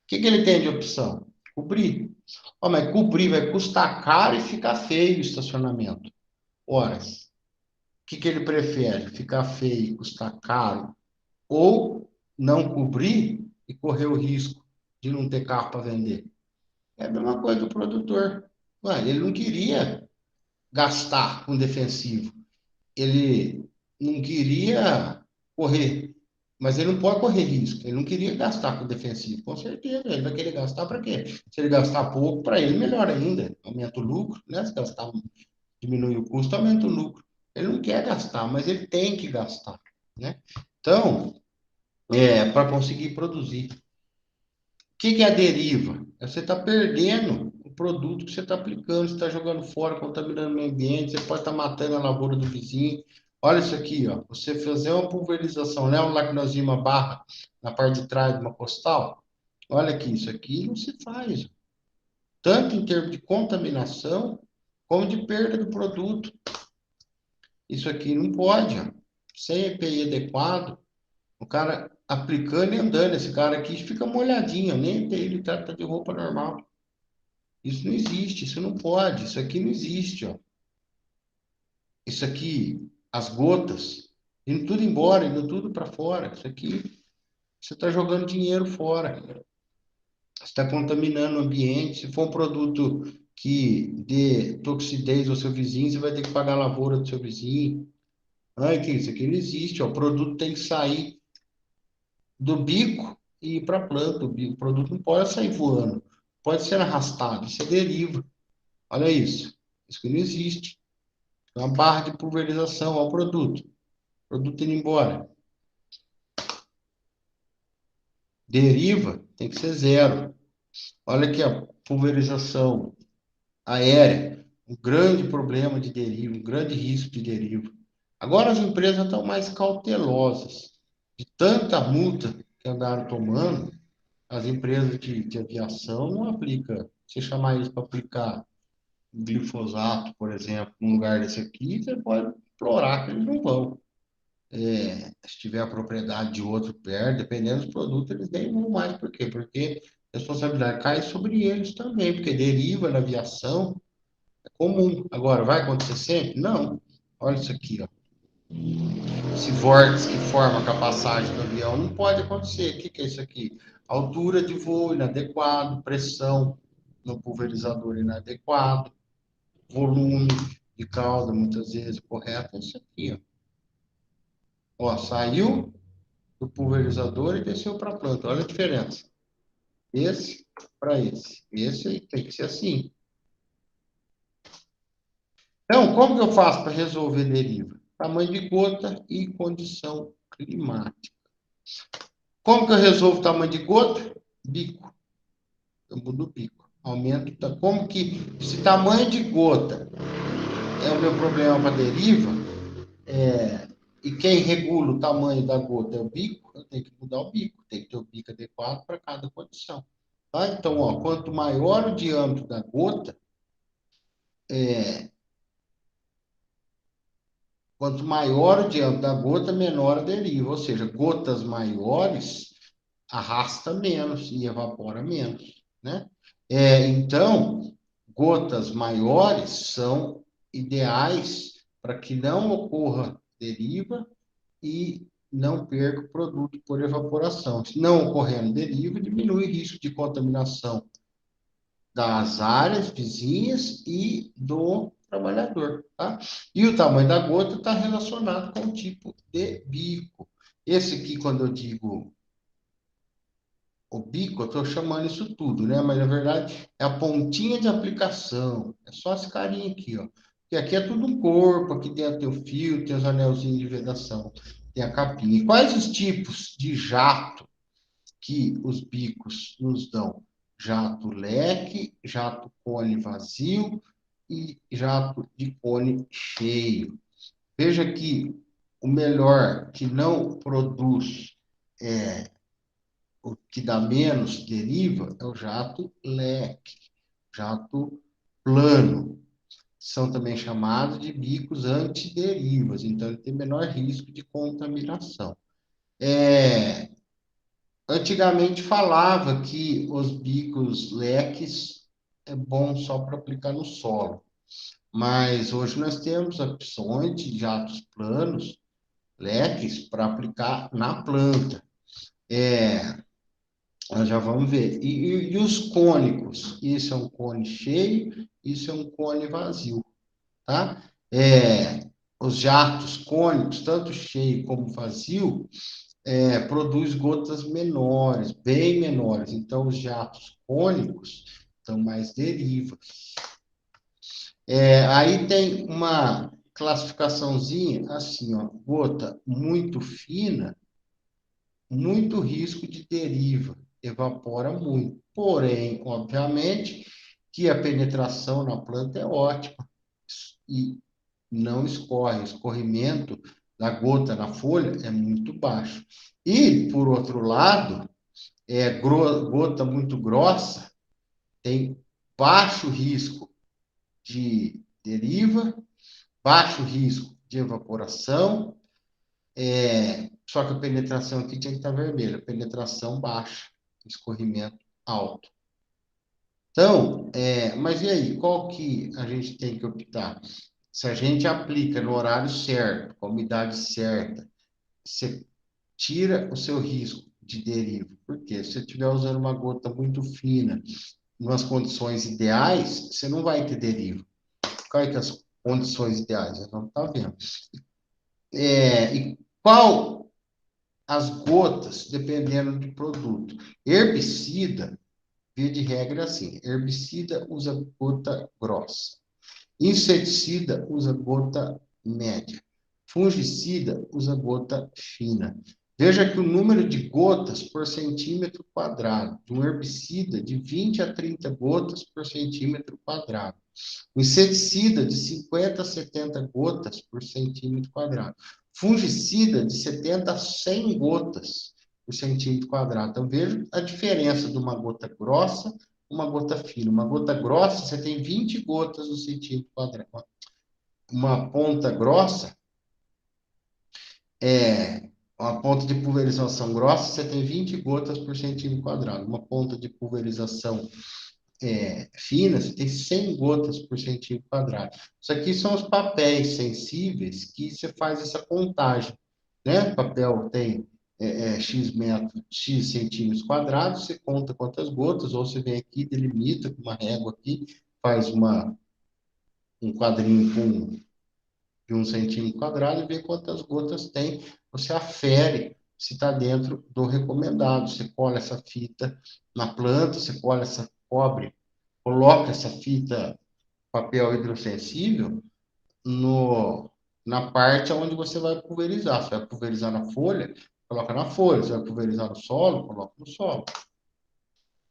que que ele tem de opção? Cobrir. Ó, mas cobrir vai custar caro e ficar feio o estacionamento. Ora, o que que ele prefere? Ficar feio e custar caro ou não cobrir e correr o risco de não ter carro para vender? É a mesma coisa do produtor. Ué, ele não queria gastar com defensivo. Ele não queria correr, mas ele não pode correr risco. Ele não queria gastar com defensivo, com certeza. Ele vai querer gastar para quê? Se ele gastar pouco, para ele melhor ainda. Aumenta o lucro, né? Se gastar, diminui o custo, aumenta o lucro. Ele não quer gastar, mas ele tem que gastar, né? Então, para conseguir produzir. O que que é a deriva? Você está perdendo o produto que você está aplicando, você está jogando fora, contaminando o meio ambiente, você pode estar matando a lavoura do vizinho. Olha isso aqui, ó. Você fazer uma pulverização, lembra lá que nós vimos uma barra na parte de trás de uma postal? Olha aqui, isso aqui não se faz. Tanto em termos de contaminação, como de perda do produto. Isso aqui não pode, ó. Sem EPI adequado, o cara aplicando e andando. Esse cara aqui fica molhadinho, nem EPI, ele trata de roupa normal. Isso não existe, isso não pode, isso aqui não existe, ó. Isso aqui, as gotas, indo tudo embora, indo tudo para fora. Isso aqui, você está jogando dinheiro fora. Você está contaminando o ambiente. Se for um produto que dê toxidez ao seu vizinho, você vai ter que pagar a lavoura do seu vizinho. Ai, que isso aqui não existe, ó. O produto tem que sair do bico e ir para a planta. O produto não pode sair voando, pode ser arrastado. Isso é deriva. Olha isso. Isso que não existe. Uma barra de pulverização ao produto. O produto indo embora. Deriva tem que ser zero. Olha aqui a pulverização aérea. Um grande problema de deriva, um grande risco de deriva. Agora as empresas estão mais cautelosas. De tanta multa que andaram tomando, as empresas de aviação não aplicam. Se chamar eles para aplicar glifosato, por exemplo, num lugar desse aqui, você pode implorar que eles não vão. Se tiver a propriedade de outro perto, dependendo dos produtos, eles nem vão mais. Por quê? Porque a responsabilidade cai sobre eles também, porque deriva na aviação é comum. Agora, vai acontecer sempre? Não. Olha isso aqui, ó. Esse vórtice que forma com a passagem do avião não pode acontecer. O que que é isso aqui? Altura de voo inadequado, pressão no pulverizador inadequado, volume de cauda muitas vezes correto. É isso aqui, ó. Ó, saiu do pulverizador e desceu para a planta. Olha a diferença. Esse para esse. Esse aí tem que ser assim. Então, como que eu faço para resolver deriva? Tamanho de gota e condição climática. Como que eu resolvo o tamanho de gota? Bico. Eu mudo o bico. Aumento. Como que, se tamanho de gota é o meu problema para deriva, e quem regula o tamanho da gota é o bico, eu tenho que mudar o bico. Tem que ter o bico adequado para cada condição. Tá? Então, ó, quanto maior o diâmetro da gota, quanto maior o diâmetro da gota, menor a deriva. Ou seja, gotas maiores arrasta menos e evapora menos, né? Então, gotas maiores são ideais para que não ocorra deriva e não perca o produto por evaporação. Se não ocorrendo deriva, diminui o risco de contaminação das áreas vizinhas e do trabalhador, tá? E o tamanho da gota está relacionado com o tipo de bico. Esse aqui, quando eu digo o bico, eu estou chamando isso tudo, né? Mas na verdade é a pontinha de aplicação. É só esse carinha aqui, ó. Porque aqui é tudo um corpo, aqui dentro tem o fio, tem os anelzinhos de vedação, tem a capinha. E quais os tipos de jato que os bicos nos dão? Jato leque, jato cone vazio e jato de cone cheio. Veja que o melhor que não produz, o que dá menos deriva, é o jato leque, jato plano. São também chamados de bicos antiderivas, então ele tem menor risco de contaminação. Antigamente falava que os bicos leques é bom só para aplicar no solo, mas hoje nós temos opções de jatos planos, leques, para aplicar na planta. Nós já vamos ver. E os cônicos? Isso é um cone cheio, isso é um cone vazio, tá? Os jatos cônicos, tanto cheio como vazio, produz gotas menores, bem menores. Então, os jatos cônicos são mais derivas. Aí tem uma classificaçãozinha assim, ó, gota muito fina, muito risco de deriva, evapora muito. Porém, obviamente, que a penetração na planta é ótima e não escorre. O escorrimento da gota na folha é muito baixo. E, por outro lado, gota muito grossa tem baixo risco de deriva, baixo risco de evaporação, só que a penetração aqui tinha que estar vermelha, penetração baixa, escorrimento alto. Então, mas e aí, qual que a gente tem que optar? Se a gente aplica no horário certo, com a umidade certa, você tira o seu risco de deriva. Por quê? Se você estiver usando uma gota muito fina, nas condições ideais, você não vai ter deriva. Quais que são as condições ideais? Nós vamos estar vendo. E qual as gotas, dependendo do produto? Herbicida, via de regra, é assim: herbicida usa gota grossa, inseticida usa gota média, fungicida usa gota fina. Veja que o número de gotas por centímetro quadrado de um herbicida de 20 a 30 gotas por centímetro quadrado. O inseticida de 50 a 70 gotas por centímetro quadrado. Fungicida de 70 a 100 gotas por centímetro quadrado. Então, veja a diferença de uma gota grossa e uma gota fina. Uma gota grossa, você tem 20 gotas no centímetro quadrado. Uma ponta grossa, uma ponta de pulverização grossa, você tem 20 gotas por centímetro quadrado. Uma ponta de pulverização fina, você tem 100 gotas por centímetro quadrado. Isso aqui são os papéis sensíveis que você faz essa contagem, né? O papel tem X metros, X centímetros quadrados, você conta quantas gotas, ou você vem aqui, delimita com uma régua aqui, faz um quadrinho de 1 centímetro quadrado e vê quantas gotas tem, você afere se está dentro do recomendado. Você cola essa fita na planta, você coloca essa fita papel hidrossensível na parte onde você vai pulverizar. Você vai pulverizar na folha, coloca na folha. Você vai pulverizar no solo, coloca no solo.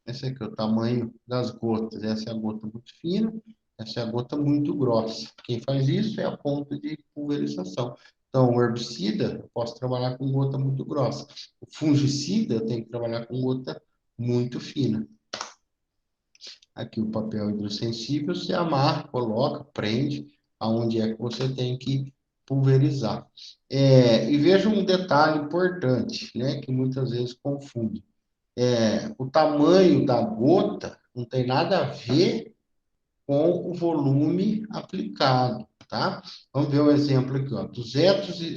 Esse aqui é o tamanho das gotas. Essa é a gota muito fina, essa é a gota muito grossa. Quem faz isso é a ponta de pulverização. Então, o herbicida, eu posso trabalhar com gota muito grossa. O fungicida, eu tenho que trabalhar com gota muito fina. Aqui o papel hidrossensível, você amarra, coloca, prende, aonde é que você tem que pulverizar. E veja um detalhe importante, né, que muitas vezes confunde. O tamanho da gota não tem nada a ver com o volume aplicado, tá? Vamos ver um exemplo aqui, ó.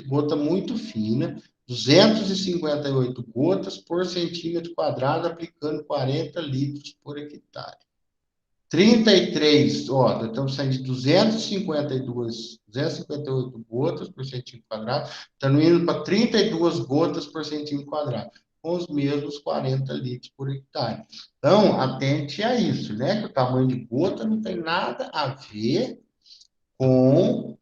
Gota muito fina, 258 gotas por centímetro quadrado, aplicando 40 litros por hectare. 33, ó, estamos saindo de 258 gotas por centímetro quadrado, estamos indo para 32 gotas por centímetro quadrado, com os mesmos 40 litros por hectare. Então, atente a isso, né? Que o tamanho de gota não tem nada a ver com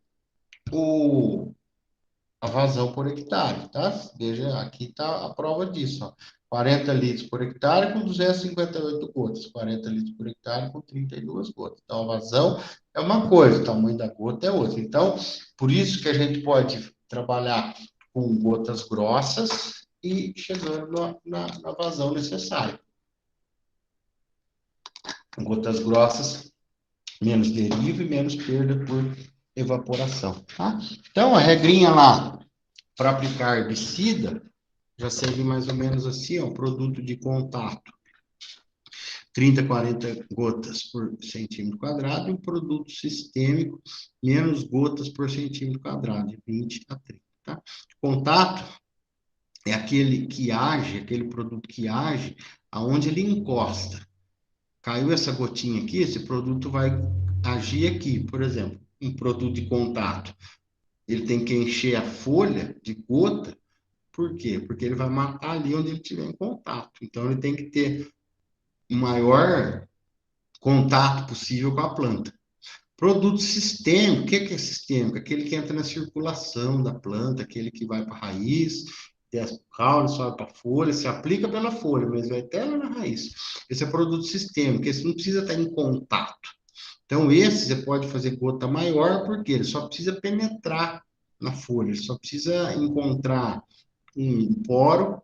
a vazão por hectare, tá? Veja, aqui está a prova disso, ó. 40 litros por hectare com 258 gotas, 40 litros por hectare com 32 gotas. Então, a vazão é uma coisa, o tamanho da gota é outra. Então, por isso que a gente pode trabalhar com gotas grossas e chegando na vazão necessária. Gotas grossas, menos deriva e menos perda por evaporação, tá? Então, a regrinha lá para aplicar herbicida já segue mais ou menos assim, ó, produto de contato 30, 40 gotas por centímetro quadrado, e um produto sistêmico, menos gotas por centímetro quadrado, de 20 a 30. Tá? Contato é aquele que age, aquele produto que age aonde ele encosta. Caiu essa gotinha aqui, esse produto vai agir aqui. Por exemplo, um produto de contato, ele tem que encher a folha de gota. Por quê? Porque ele vai matar ali onde ele estiver em contato. Então, ele tem que ter o maior contato possível com a planta. Produto sistêmico, o que é sistêmico? Aquele que entra na circulação da planta, aquele que vai para a raiz, desce para o caule, sobe para a folha, se aplica pela folha, mas vai até lá na raiz. Esse é produto sistêmico, esse não precisa estar em contato. Então, esse você pode fazer gota maior, porque ele só precisa penetrar na folha, ele só precisa encontrar um poro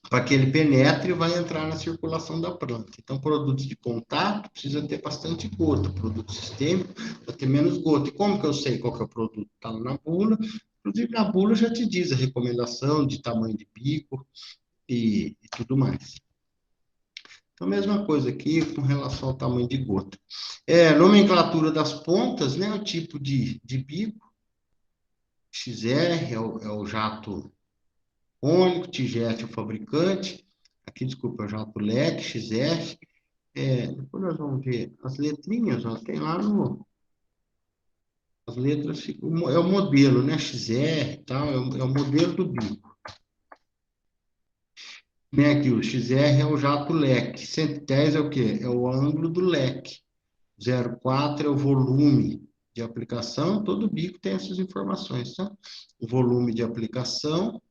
para que ele penetre e vai entrar na circulação da planta. Então, produtos de contato precisa ter bastante gota, produto sistêmico vai ter menos gota. E como que eu sei qual que é o produto? Está na bula. Inclusive, na bula já te diz a recomendação de tamanho de bico e tudo mais. Então, mesma coisa aqui com relação ao tamanho de gota. Nomenclatura das pontas, né? O tipo de bico. XR é o jato cônico, Tigete é o fabricante. Aqui, desculpa, é o jato leque, XR. Depois nós vamos ver as letrinhas, ó, tem lá no. As letras, é o modelo, né? XR e tal, é o modelo do bico. Né, aqui, o XR é o jato leque. 110 é o quê? É o ângulo do leque. 0,4 é o volume de aplicação. Todo bico tem essas informações, tá? O volume de aplicação.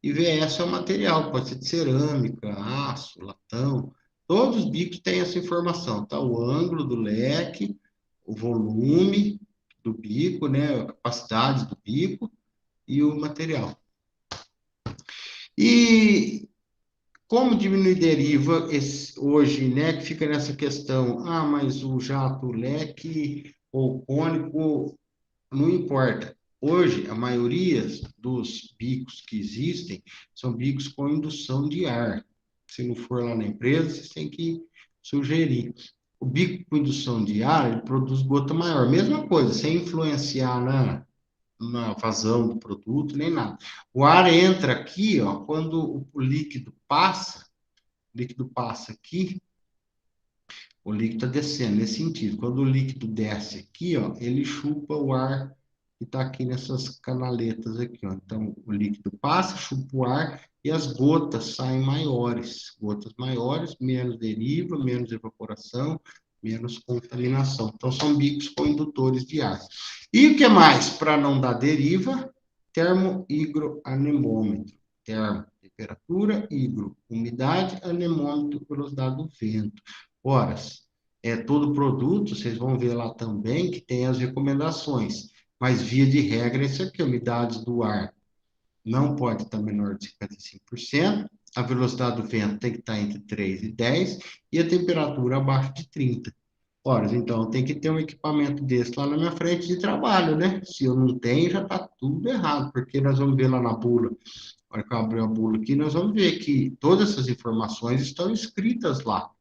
E VS é o material, pode ser de cerâmica, aço, latão. Todos os bicos têm essa informação, tá? O ângulo do leque, o volume do bico, né? A capacidade do bico e o material. E como diminuir deriva hoje, né? Que fica nessa questão, mas o jato leque ou cônico não importa. Hoje, a maioria dos bicos que existem são bicos com indução de ar. Se não for lá na empresa, vocês têm que sugerir. O bico com indução de ar, ele produz gota maior. Mesma coisa, sem influenciar na vazão do produto, nem nada. O ar entra aqui, ó, quando o líquido passa aqui, o líquido está descendo nesse sentido. Quando o líquido desce aqui, ó, ele chupa o ar que está aqui nessas canaletas aqui, ó. Então, o líquido passa, chupa o ar e as gotas saem maiores. Gotas maiores, menos deriva, menos evaporação, menos contaminação. Então, são bicos condutores de ar. E o que mais? Para não dar deriva, termo-hidroanemômetro. Termo, temperatura, hidro, umidade, anemômetro, velocidade do vento. Horas. Todo produto, vocês vão ver lá também que tem as recomendações, mas via de regra é isso aqui, a umidade do ar não pode estar menor de 55%, a velocidade do vento tem que estar entre 3 e 10 e a temperatura abaixo de 30 horas. Então, tem que ter um equipamento desse lá na minha frente de trabalho, né? Se eu não tenho, já está tudo errado, porque nós vamos ver lá na bula, na hora que eu abrir a bula aqui, nós vamos ver que todas essas informações estão escritas lá.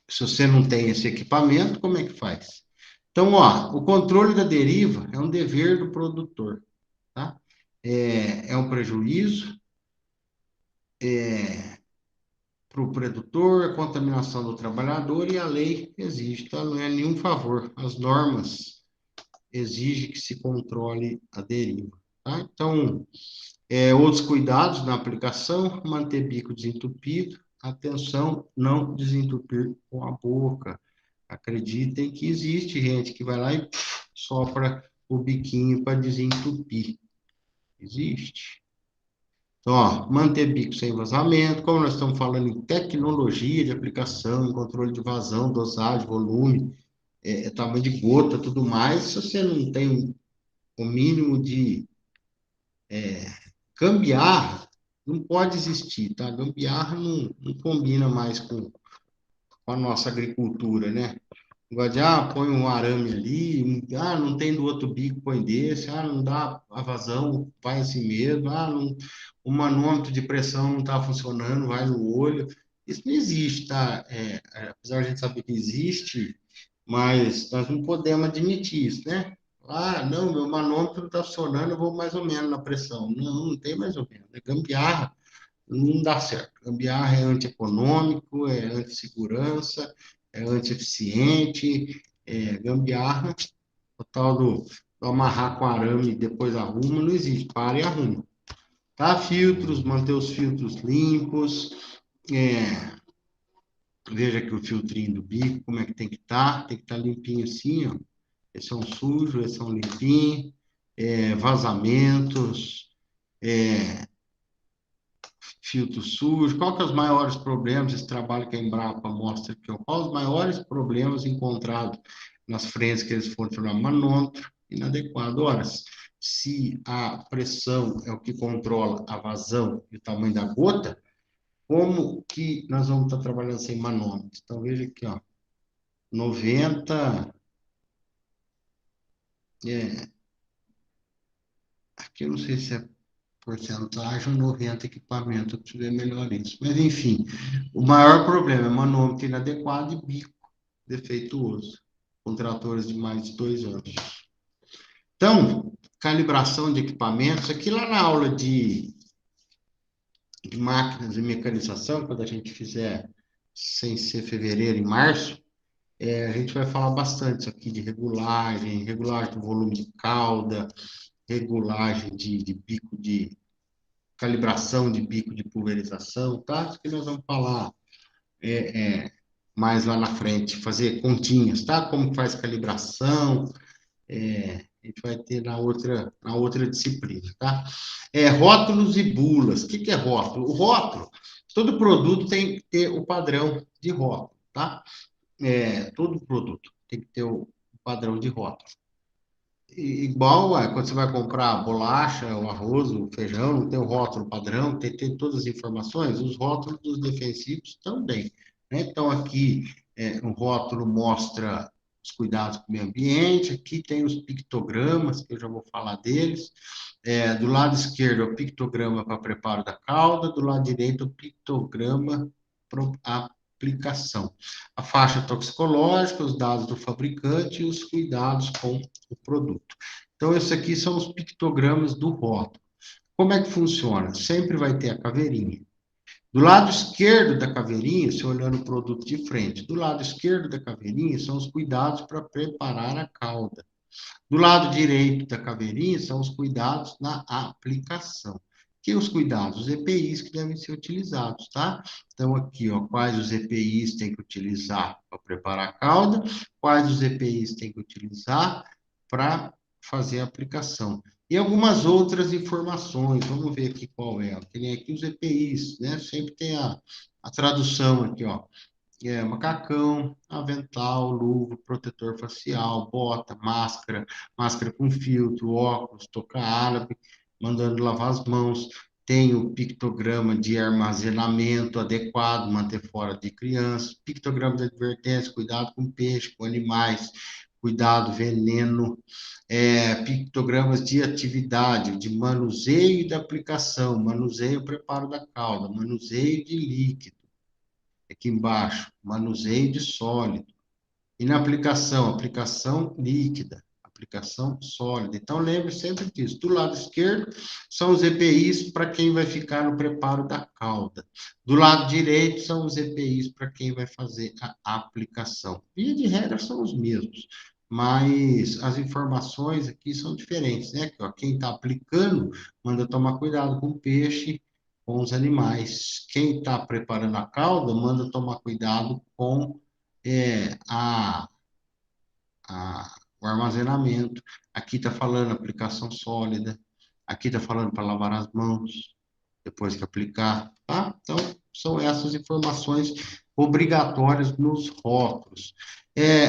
Se você não tem esse equipamento, como é que faz? Então, ó, o controle da deriva é um dever do produtor, tá? É um prejuízo para o produtor, a contaminação do trabalhador e a lei exige, tá? Não é nenhum favor. As normas exigem que se controle a deriva, tá? Então, outros cuidados na aplicação, manter bico desentupido, atenção, não desentupir com a boca. Acreditem que existe gente que vai lá e sopra o biquinho para desentupir. Existe. Então, ó, manter bico sem vazamento, como nós estamos falando em tecnologia de aplicação, em controle de vazão, dosagem, volume, tamanho de gota, tudo mais, se você não tem o mínimo de gambiarra, não pode existir, tá? Gambiarra não combina mais com a nossa agricultura, né? Igual de, põe um arame ali, não tem do outro bico, põe desse, não dá a vazão, vai assim mesmo, não, o manômetro de pressão não está funcionando, vai no olho. Isso não existe, tá? Apesar de a gente saber que existe, mas nós não podemos admitir isso, né? Não, meu manômetro não está funcionando, eu vou mais ou menos na pressão. Não, não tem mais ou menos. É gambiarra, não dá certo. Gambiarra é antieconômico, é antissegurança, é antieficiente, gambiarra, o tal do amarrar com arame e depois arruma, não existe. Para e arruma. Tá? Filtros, manter os filtros limpos, veja aqui o filtrinho do bico, como é que tem que estar limpinho assim, ó. Esse é um sujo, esse é um limpinho, vazamentos, filtro sujo. Qual que é os maiores problemas, esse trabalho que a Embrapa mostra aqui, ó, quais os maiores problemas encontrados nas frentes que eles foram falar, manômetro inadequado. Ora, se a pressão é o que controla a vazão e o tamanho da gota, como que nós vamos estar trabalhando sem manômetro? Então, veja aqui, ó, 90, aqui eu não sei se é porcentagem ou 90 equipamento, eu preciso ver melhor isso. Mas, enfim, o maior problema é manômetro inadequado e bico defeituoso, com tratores de mais de 2 anos. Então, calibração de equipamentos, aqui lá na aula de máquinas e mecanização, quando a gente fizer, sem ser fevereiro e março, a gente vai falar bastante isso aqui de regulagem do volume de cauda, regulagem de bico de calibração de bico de pulverização, tá? Isso que nós vamos falar mais lá na frente, fazer continhas, tá? Como faz calibração, a gente vai ter na outra disciplina, tá? Rótulos e bulas. O que é rótulo? O rótulo, todo produto tem que ter o padrão de rótulo, tá? Todo produto tem que ter o padrão de rótulo. Igual, quando você vai comprar bolacha, o arroz, o feijão, não tem o rótulo padrão, tem todas as informações, os rótulos dos defensivos também, né? Então, aqui, o rótulo mostra os cuidados com o meio ambiente, aqui tem os pictogramas, que eu já vou falar deles. Do lado esquerdo, é o pictograma para preparo da calda, do lado direito, o pictograma para aplicação. A faixa toxicológica, os dados do fabricante e os cuidados com o produto. Então, esses aqui são os pictogramas do rótulo. Como é que funciona? Sempre vai ter a caveirinha. Do lado esquerdo da caveirinha, se olhando o produto de frente, do lado esquerdo da caveirinha são os cuidados para preparar a calda. Do lado direito da caveirinha são os cuidados na aplicação. Que os cuidados? Os EPIs que devem ser utilizados, tá? Então, aqui, ó, quais os EPIs tem que utilizar para preparar a calda, quais os EPIs tem que utilizar para fazer a aplicação. E algumas outras informações, vamos ver aqui qual é. Tem aqui os EPIs, né? Sempre tem a tradução aqui, ó. Macacão, avental, luva, protetor facial, bota, máscara com filtro, óculos, touca árabe, mandando lavar as mãos. Tem o pictograma de armazenamento adequado, manter fora de crianças. Pictograma de advertência, cuidado com peixe, com animais, cuidado, veneno. Pictogramas de atividade, de manuseio e de aplicação, manuseio, preparo da calda, manuseio de líquido. Aqui embaixo, manuseio de sólido. E na aplicação líquida, aplicação sólida. Então, lembre sempre disso. Do lado esquerdo, são os EPIs para quem vai ficar no preparo da calda. Do lado direito, são os EPIs para quem vai fazer a aplicação. Via de regra, são os mesmos. Mas as informações aqui são diferentes, né? Quem está aplicando, manda tomar cuidado com o peixe, com os animais. Quem está preparando a calda, manda tomar cuidado com o armazenamento. Aqui está falando aplicação sólida. Aqui está falando para lavar as mãos depois que aplicar, tá? Então, são essas informações obrigatórias nos rótulos.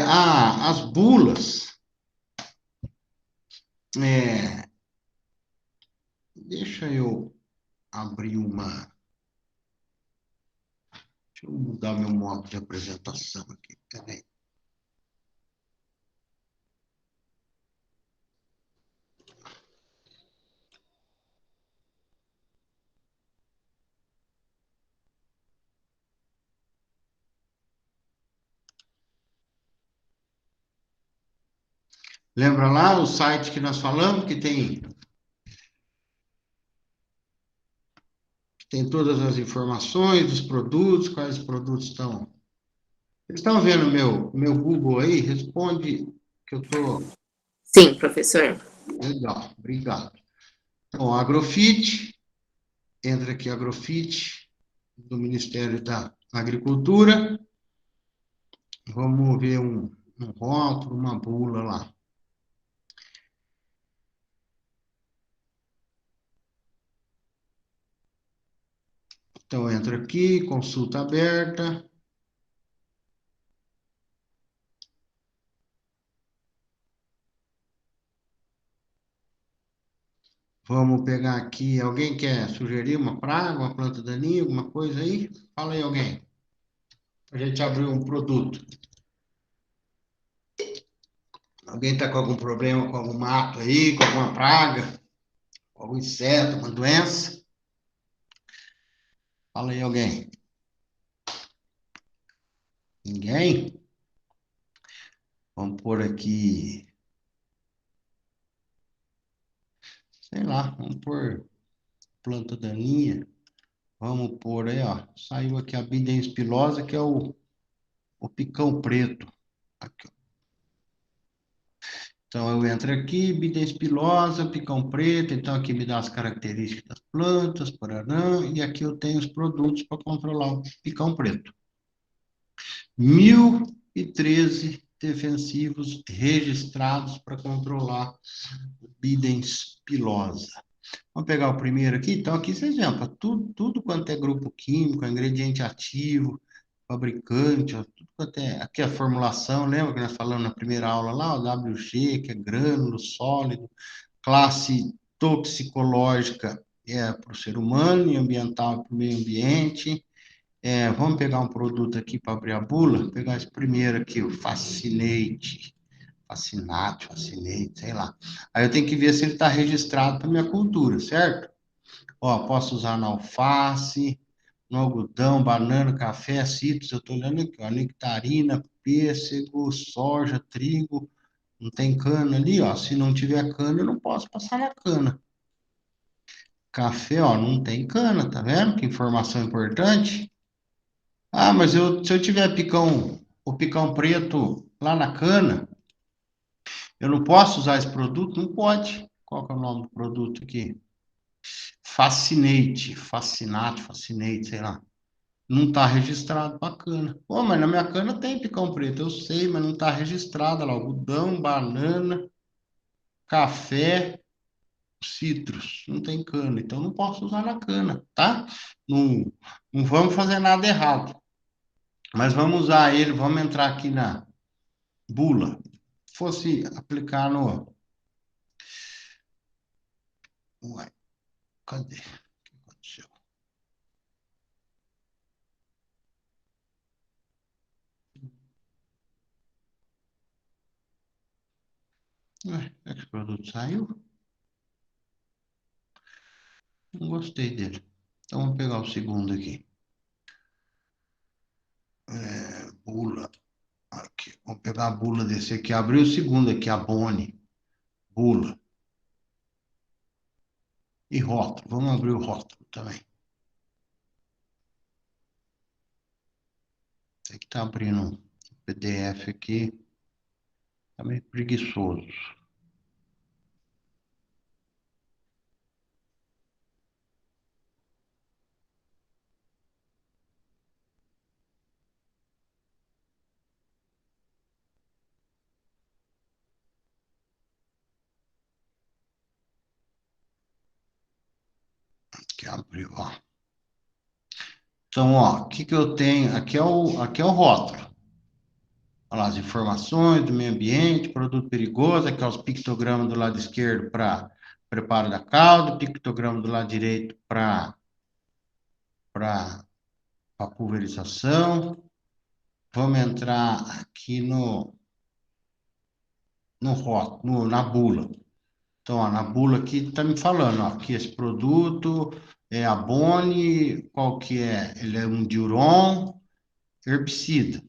As bulas, deixa eu abrir uma... Deixa eu mudar meu modo de apresentação aqui, peraí. Lembra lá o site que nós falamos, que tem todas as informações dos produtos, quais produtos estão... Vocês estão vendo meu Google aí? Responde que eu estou... Sim, professor. Legal, obrigado. Então, Agrofit, entra aqui Agrofit, do Ministério da Agricultura. Vamos ver um rótulo, uma bula lá. Então, entra aqui, consulta aberta. Vamos pegar aqui, alguém quer sugerir uma praga, uma planta daninha, alguma coisa aí? Fala aí alguém. A gente abriu um produto. Alguém está com algum problema com algum mato aí, com alguma praga, com algum inseto, alguma doença? Fala aí alguém. Ninguém? Vamos pôr aqui, sei lá, vamos pôr planta daninha. Vamos pôr aí, ó. Saiu aqui a Bidens pilosa, que é o picão preto. Aqui, ó. Então, eu entro aqui, Bidens pilosa, picão preto. Então, aqui me dá as características das plantas, parará, e aqui eu tenho os produtos para controlar o picão preto. 1.013 defensivos registrados para controlar o Bidens pilosa. Vamos pegar o primeiro aqui. Então, aqui vocês veem, para tudo quanto é grupo químico, ingrediente ativo, fabricante, ó, tudo quanto é. Aqui a formulação, lembra que nós falamos na primeira aula lá, o WG, que é grânulo, sólido, classe toxicológica para o ser humano e ambiental para o meio ambiente. Vamos pegar um produto aqui para abrir a bula, pegar esse primeiro aqui, o Fascinate, sei lá. Aí eu tenho que ver se ele está registrado para minha cultura, certo? Ó, posso usar na alface, no algodão, banana, café, citros, eu estou olhando aqui, ó, nectarina, pêssego, soja, trigo, não tem cana ali, ó, se não tiver cana, eu não posso passar na cana. Café, ó, não tem cana, tá vendo? Que informação importante. Ah, mas se eu tiver o picão preto lá na cana, eu não posso usar esse produto? Não pode. Qual que é o nome do produto aqui? Fascinate, sei lá. Não está registrado para cana. Pô, mas na minha cana tem picão preto, eu sei, mas não está registrado lá. Algodão, banana, café, citros. Não tem cana, então não posso usar na cana, tá? Não, não vamos fazer nada errado. Mas vamos usar ele, vamos entrar aqui na bula. Se fosse aplicar no... Uai, cadê? O que aconteceu? Ué, é que esse produto saiu? Não gostei dele. Então, vamos pegar o segundo aqui. Bula. Aqui. Vamos pegar a bula desse aqui. Abrir o segundo aqui, a Boni. Bula. E rótulo. Vamos abrir o rótulo também. Tem que estar abrindo um PDF aqui. Tá meio preguiçoso. Deixa eu abrir, ó. Então, ó, o que que eu tenho? Aqui é o rótulo. Olha lá, as informações do meio ambiente, produto perigoso, aqui é os pictogramas do lado esquerdo para preparo da calda, pictograma do lado direito para pulverização. Vamos entrar aqui no rótulo, na bula. Então, ó, na bula aqui está me falando, ó, que esse produto é Abone, qual que é? Ele é um diuron, herbicida.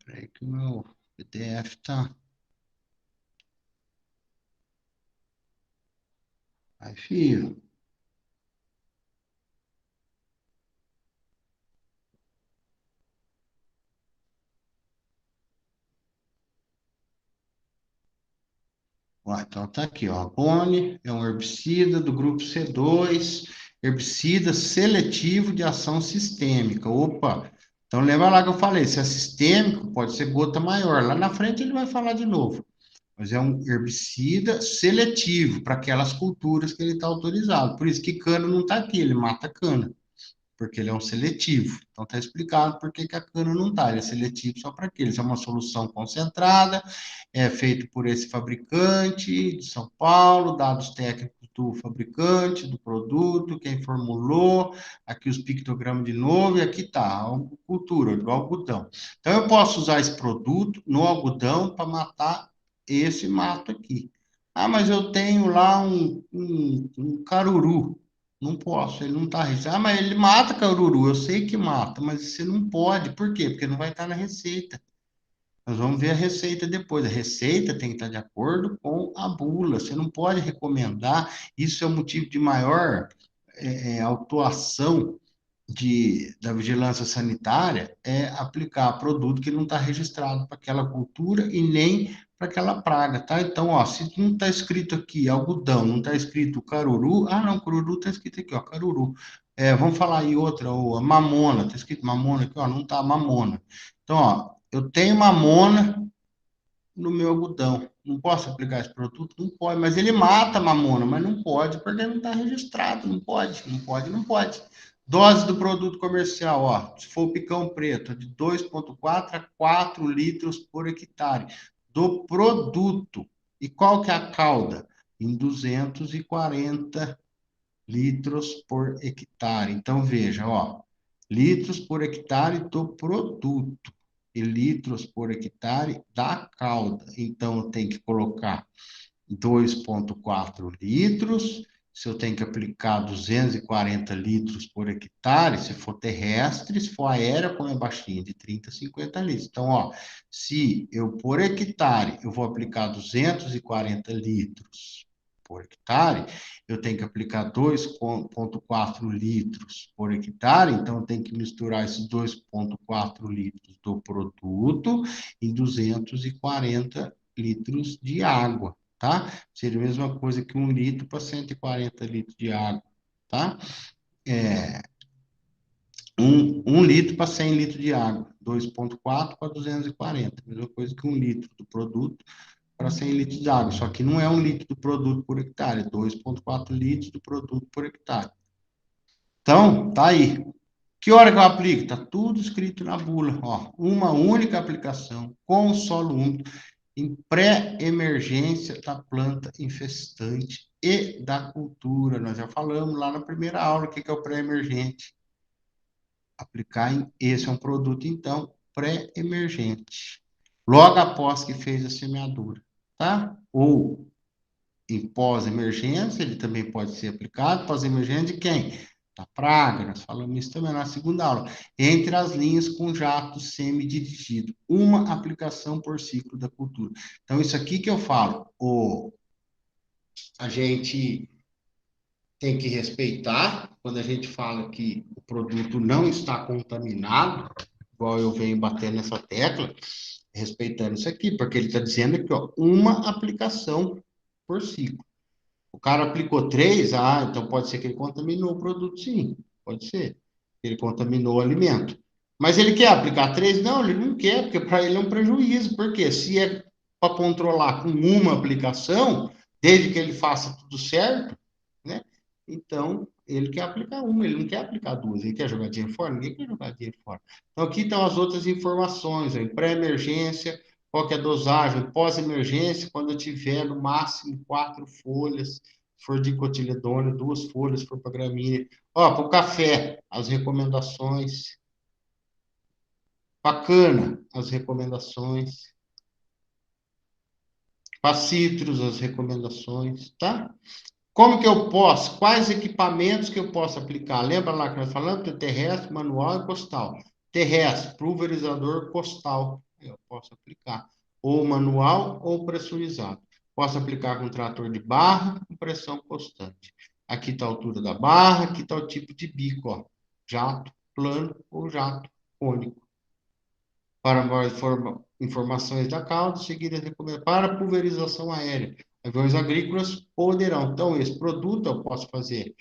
Peraí que o meu PDF tá... Aí, filho. Ó, então tá aqui, ó. Abone é um herbicida do grupo C2, herbicida seletivo de ação sistêmica. Opa! Então lembra lá que eu falei, se é sistêmico, pode ser gota maior. Lá na frente ele vai falar de novo. Mas é um herbicida seletivo para aquelas culturas que ele está autorizado. Por isso que cana não está aqui, ele mata cana, porque ele é um seletivo. Então está explicado por que a cana não está. Ele é seletivo só para aqueles. É uma solução concentrada, é feito por esse fabricante de São Paulo, dados técnicos do fabricante, do produto, quem formulou, aqui os pictogramas de novo, e aqui está, a cultura, do algodão. Então eu posso usar esse produto no algodão para matar esse mato aqui. Ah, mas eu tenho lá um caruru. Não posso, ele não está registrado. Ah, mas ele mata caruru, eu sei que mata, mas você não pode. Por quê? Porque não vai estar na receita. Nós vamos ver a receita depois. A receita tem que estar de acordo com a bula. Você não pode recomendar. Isso é o motivo de maior autuação da vigilância sanitária, é aplicar produto que não está registrado para aquela cultura e nem para aquela praga, tá? Então, ó, se não está escrito aqui algodão, não está escrito caruru, ah, não, caruru está escrito aqui, ó, caruru. Vamos falar aí outra, ó, mamona, está escrito mamona aqui, ó, não está mamona. Então, ó, eu tenho mamona no meu algodão. Não posso aplicar esse produto? Não pode, mas ele mata a mamona, mas não pode, porque não está registrado. Não pode, não pode, não pode. Dose do produto comercial, ó, se for o picão preto, de 2,4 a 4 litros por hectare do produto. E qual que é a cauda? Em 240 litros por hectare. Então, veja, ó, litros por hectare do produto e litros por hectare da cauda. Então, eu tenho que colocar 2,4 litros. Se eu tenho que aplicar 240 litros por hectare, se for terrestre, se for aérea, como é baixinha, de 30 a 50 litros. Então, ó, se eu por hectare, eu vou aplicar 240 litros por hectare, eu tenho que aplicar 2,4 litros por hectare, então eu tenho que misturar esses 2,4 litros do produto em 240 litros de água, tá? Seria a mesma coisa que 1 litro para 140 litros de água, tá? Um litro para 100 litros de água, 2,4 para 240, mesma coisa que 1 litro do produto para 100 litros de água, só que não é 1 litro do produto por hectare, é 2,4 litros do produto por hectare. Então, tá aí. Que hora que eu aplico? Tá tudo escrito na bula, ó. Uma única aplicação com solo úmido em pré-emergência da planta infestante e da cultura. Nós já falamos lá na primeira aula o que é o pré-emergente. Esse é um produto, então, pré-emergente. Logo após que fez a semeadura, tá? Ou em pós-emergência, ele também pode ser aplicado. Pós-emergência de quem? Da praga, nós falamos isso também na segunda aula. Entre as linhas com jato semidirigido. Uma aplicação por ciclo da cultura. Então, isso aqui que eu falo, a gente tem que respeitar quando a gente fala que o produto não está contaminado, igual eu venho batendo nessa tecla, respeitando isso aqui, porque ele está dizendo aqui, ó, uma aplicação por ciclo. O cara aplicou 3, então pode ser que ele contaminou o produto, sim, pode ser. Ele contaminou o alimento. Mas ele quer aplicar 3? Não, ele não quer, porque para ele é um prejuízo. Por quê? Se é para controlar com uma aplicação, desde que ele faça tudo certo, né? Então, ele quer aplicar uma, ele não quer aplicar duas, ele quer jogar dinheiro fora? Ninguém quer jogar dinheiro fora. Então, aqui estão as outras informações, em pré-emergência, qual que é a dosagem, pós-emergência, quando eu tiver no máximo 4 folhas, se for dicotiledônio, 2 folhas, se for para gramínea. Ó, para o café, as recomendações. Bacana, as recomendações. Para citros, as recomendações, tá? Como que eu posso? Quais equipamentos que eu posso aplicar? Lembra lá que nós falamos do terrestre, manual e postal. Terrestre, pulverizador postal. Eu posso aplicar. Ou manual ou pressurizado. Posso aplicar com trator de barra, com pressão constante. Aqui está a altura da barra, aqui está o tipo de bico, ó. Jato plano ou jato cônico. Para maiores informações da causa, seguidas recomendações para pulverização aérea. Aviões agrícolas poderão. Então, esse produto eu posso fazer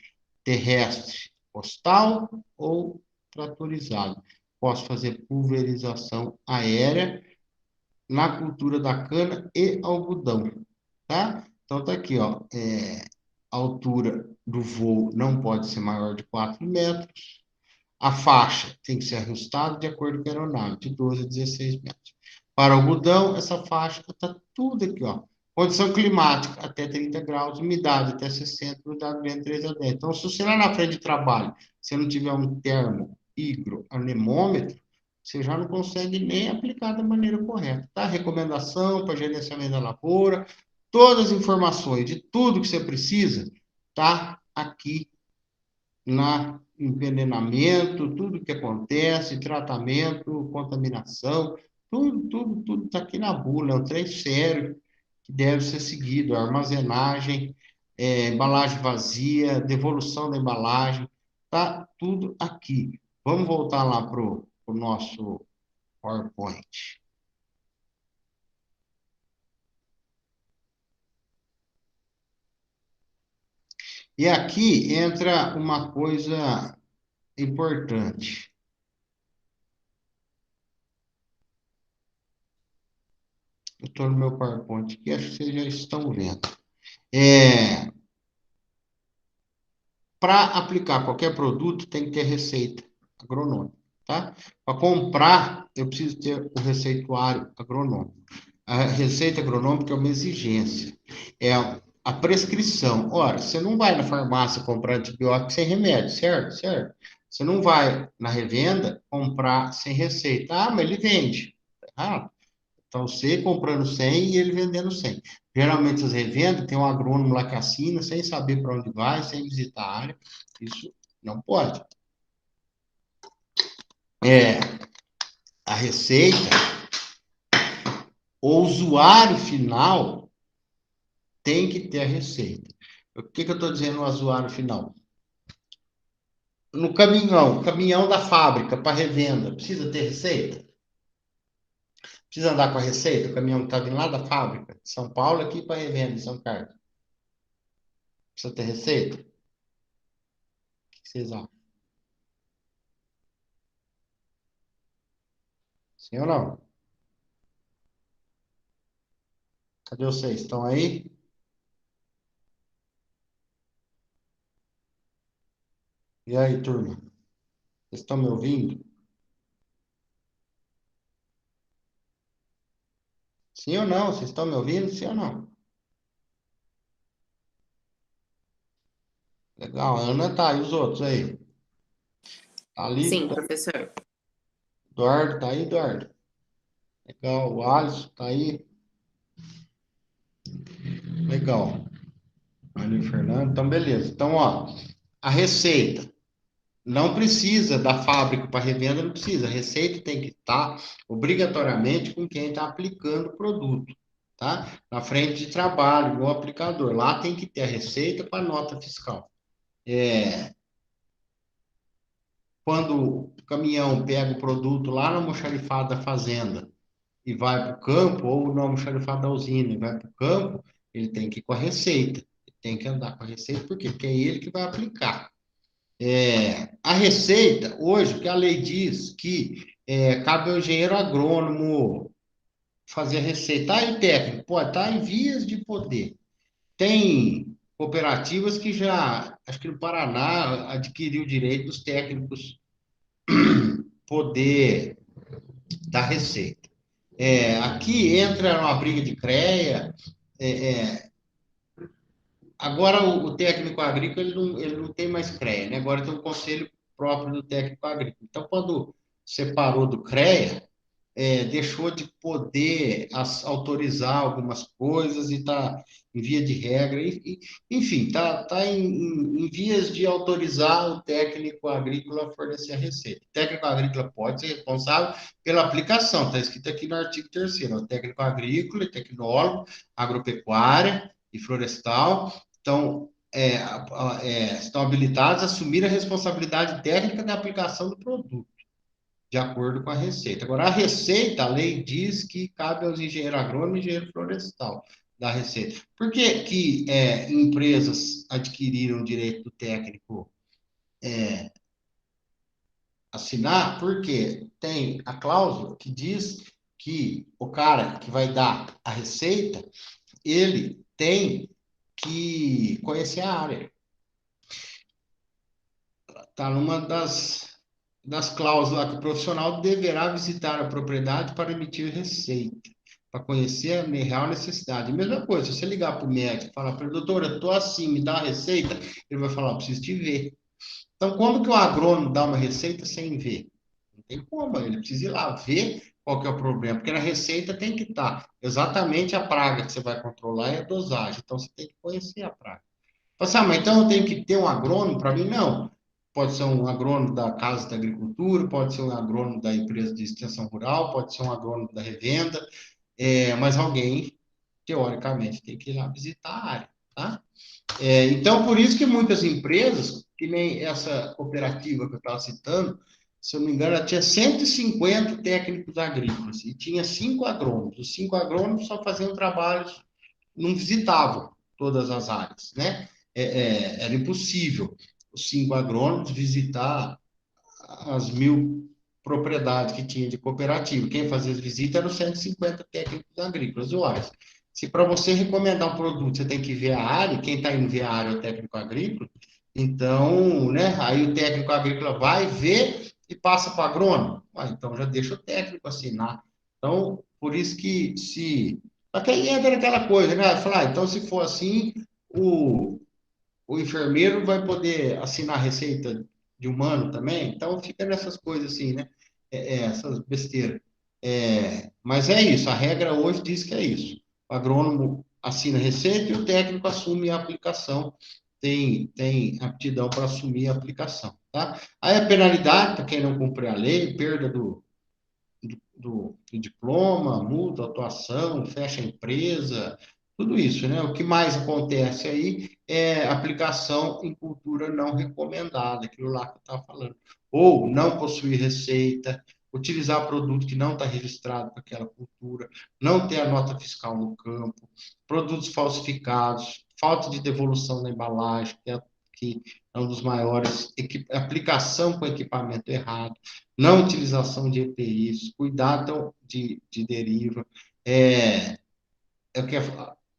terrestre, postal ou tratorizado. Posso fazer pulverização aérea na cultura da cana e algodão, tá? Então, tá aqui, ó. A altura do voo não pode ser maior de 4 metros. A faixa tem que ser ajustada de acordo com a aeronave, de 12 a 16 metros. Para algodão, essa faixa está tudo aqui, ó. Condição climática, até 30 graus, umidade até 60, umidade ambiente 3 a 10. Então, se você lá na frente de trabalho, você não tiver um termo higroanemômetro, você já não consegue nem aplicar da maneira correta, tá? Recomendação para gerenciamento da lavoura, todas as informações de tudo que você precisa, tá aqui na envenenamento, tudo que acontece, tratamento, contaminação, tudo está aqui na bula, é um trem sério que deve ser seguido, armazenagem, embalagem vazia, devolução da embalagem, tá tudo aqui. Vamos voltar lá pro nosso PowerPoint. E aqui entra uma coisa importante. Eu estou no meu PowerPoint aqui, acho que vocês já estão vendo. Para aplicar qualquer produto, tem que ter receita agronômica, tá? Para comprar, eu preciso ter o receituário agronômico. A receita agronômica é uma exigência, é a prescrição. Ora, você não vai na farmácia comprar antibiótico sem remédio, certo? Certo. Você não vai na revenda comprar sem receita. Ah, mas ele vende. Ah, então, você comprando 100 e ele vendendo 100. Geralmente, as revendas tem um agrônomo lá que assina, sem saber para onde vai, sem visitar a área. Isso não pode. A receita, o usuário final tem que ter a receita. O que eu estou dizendo no usuário final? No caminhão da fábrica para revenda, precisa ter receita? Precisa andar com a receita? O caminhão que está vindo lá da fábrica, de São Paulo, aqui para revenda em São Carlos. Precisa ter receita? O que vocês acham? Sim ou não? Cadê vocês? Estão aí? E aí, turma? Vocês estão me ouvindo? Sim ou não? Vocês estão me ouvindo? Sim ou não? Legal. A Ana tá. E os outros aí? Ali, Sim, professor. Eduardo, tá aí, Eduardo? Legal. O Alisson tá aí? Legal. Ali o Fernando. Então, beleza. Então, ó, a receita. Não precisa da fábrica para revenda, não precisa. A receita tem que estar obrigatoriamente com quem está aplicando o produto, tá? Na frente de trabalho, no aplicador. Lá tem que ter a receita para nota fiscal. Quando o caminhão pega o produto lá no almoxarifado da fazenda e vai para o campo, ou no almoxarifado da usina e vai para o campo, ele tem que ir com a receita. Ele tem que andar com a receita, por quê? Porque é ele que vai aplicar. A receita, hoje, o que a lei diz que cabe ao engenheiro agrônomo fazer a receita. Tá aí, técnico? Pode, tá em vias de poder. tem cooperativas que já, acho que no Paraná, adquiriu o direito dos técnicos poder dar receita. Aqui entra uma briga de CREA. é, é, Agora, o técnico agrícola ele não tem mais CREA, né? Agora tem um conselho próprio do técnico agrícola. Então, quando separou do CREA, deixou de poder autorizar algumas coisas e está em via de regra, enfim, está em vias de autorizar o técnico agrícola a fornecer a receita. O técnico agrícola pode ser responsável pela aplicação, está escrito aqui no artigo 3º, o técnico agrícola e tecnólogo, agropecuária e florestal, então, estão habilitados a assumir a responsabilidade técnica da aplicação do produto de acordo com a receita. Agora, a receita, a lei diz que cabe aos engenheiros agrônomos e engenheiro florestal da receita. Por que que empresas adquiriram o direito do técnico assinar? Porque tem a cláusula que diz que o cara que vai dar a receita, ele tem que conhecer a área. Está numa das cláusulas que o profissional deverá visitar a propriedade para emitir receita, para conhecer a real necessidade. Mesma coisa, se você ligar para o médico e falar para ele, doutor, eu estou assim, me dá a receita, ele vai falar, preciso te ver. Então, como que o agrônomo dá uma receita sem ver? Não tem como, ele precisa ir lá ver qual que é o problema, porque na receita tem que estar exatamente a praga que você vai controlar e a dosagem, então você tem que conhecer a praga. Mas então eu tenho que ter um agrônomo para mim? Não. Pode ser um agrônomo da Casa da Agricultura, pode ser um agrônomo da empresa de extensão rural, pode ser um agrônomo da revenda, mas alguém, teoricamente, tem que ir lá visitar a área, tá? Então, por isso que muitas empresas, que nem essa cooperativa que eu estava citando, se eu não me engano, ela tinha 150 técnicos agrícolas e tinha 5 agrônomos. Os 5 agrônomos só faziam trabalhos, não visitavam todas as áreas, né? Era impossível os 5 agrônomos visitar as 1.000 propriedades que tinha de cooperativa. Quem fazia as visitas eram os 150 técnicos agrícolas. Uais, se para você recomendar um produto, você tem que ver a área, quem está indo ver a área é o técnico agrícola, então, né, aí o técnico agrícola vai ver e passa para o agrônomo. Então já deixa o técnico assinar. Então, por isso que se... Só que aí entra aquela coisa, né? Falar, então se for assim, o, o enfermeiro vai poder assinar receita de humano também, então fica nessas coisas assim, né? Essas besteiras. Mas é isso, a regra hoje diz que é isso. O agrônomo assina a receita e o técnico assume a aplicação, tem aptidão para assumir a aplicação, tá? Aí a penalidade, para quem não cumprir a lei, perda do diploma, multa, atuação, fecha a empresa, tudo isso, né? O que mais acontece aí é aplicação em cultura não recomendada, aquilo lá que eu estava falando. Ou não possuir receita, utilizar produto que não está registrado para aquela cultura, não ter a nota fiscal no campo, produtos falsificados, falta de devolução na embalagem, que é um dos maiores, aplicação com equipamento errado, não utilização de EPIs, cuidado de deriva, é o que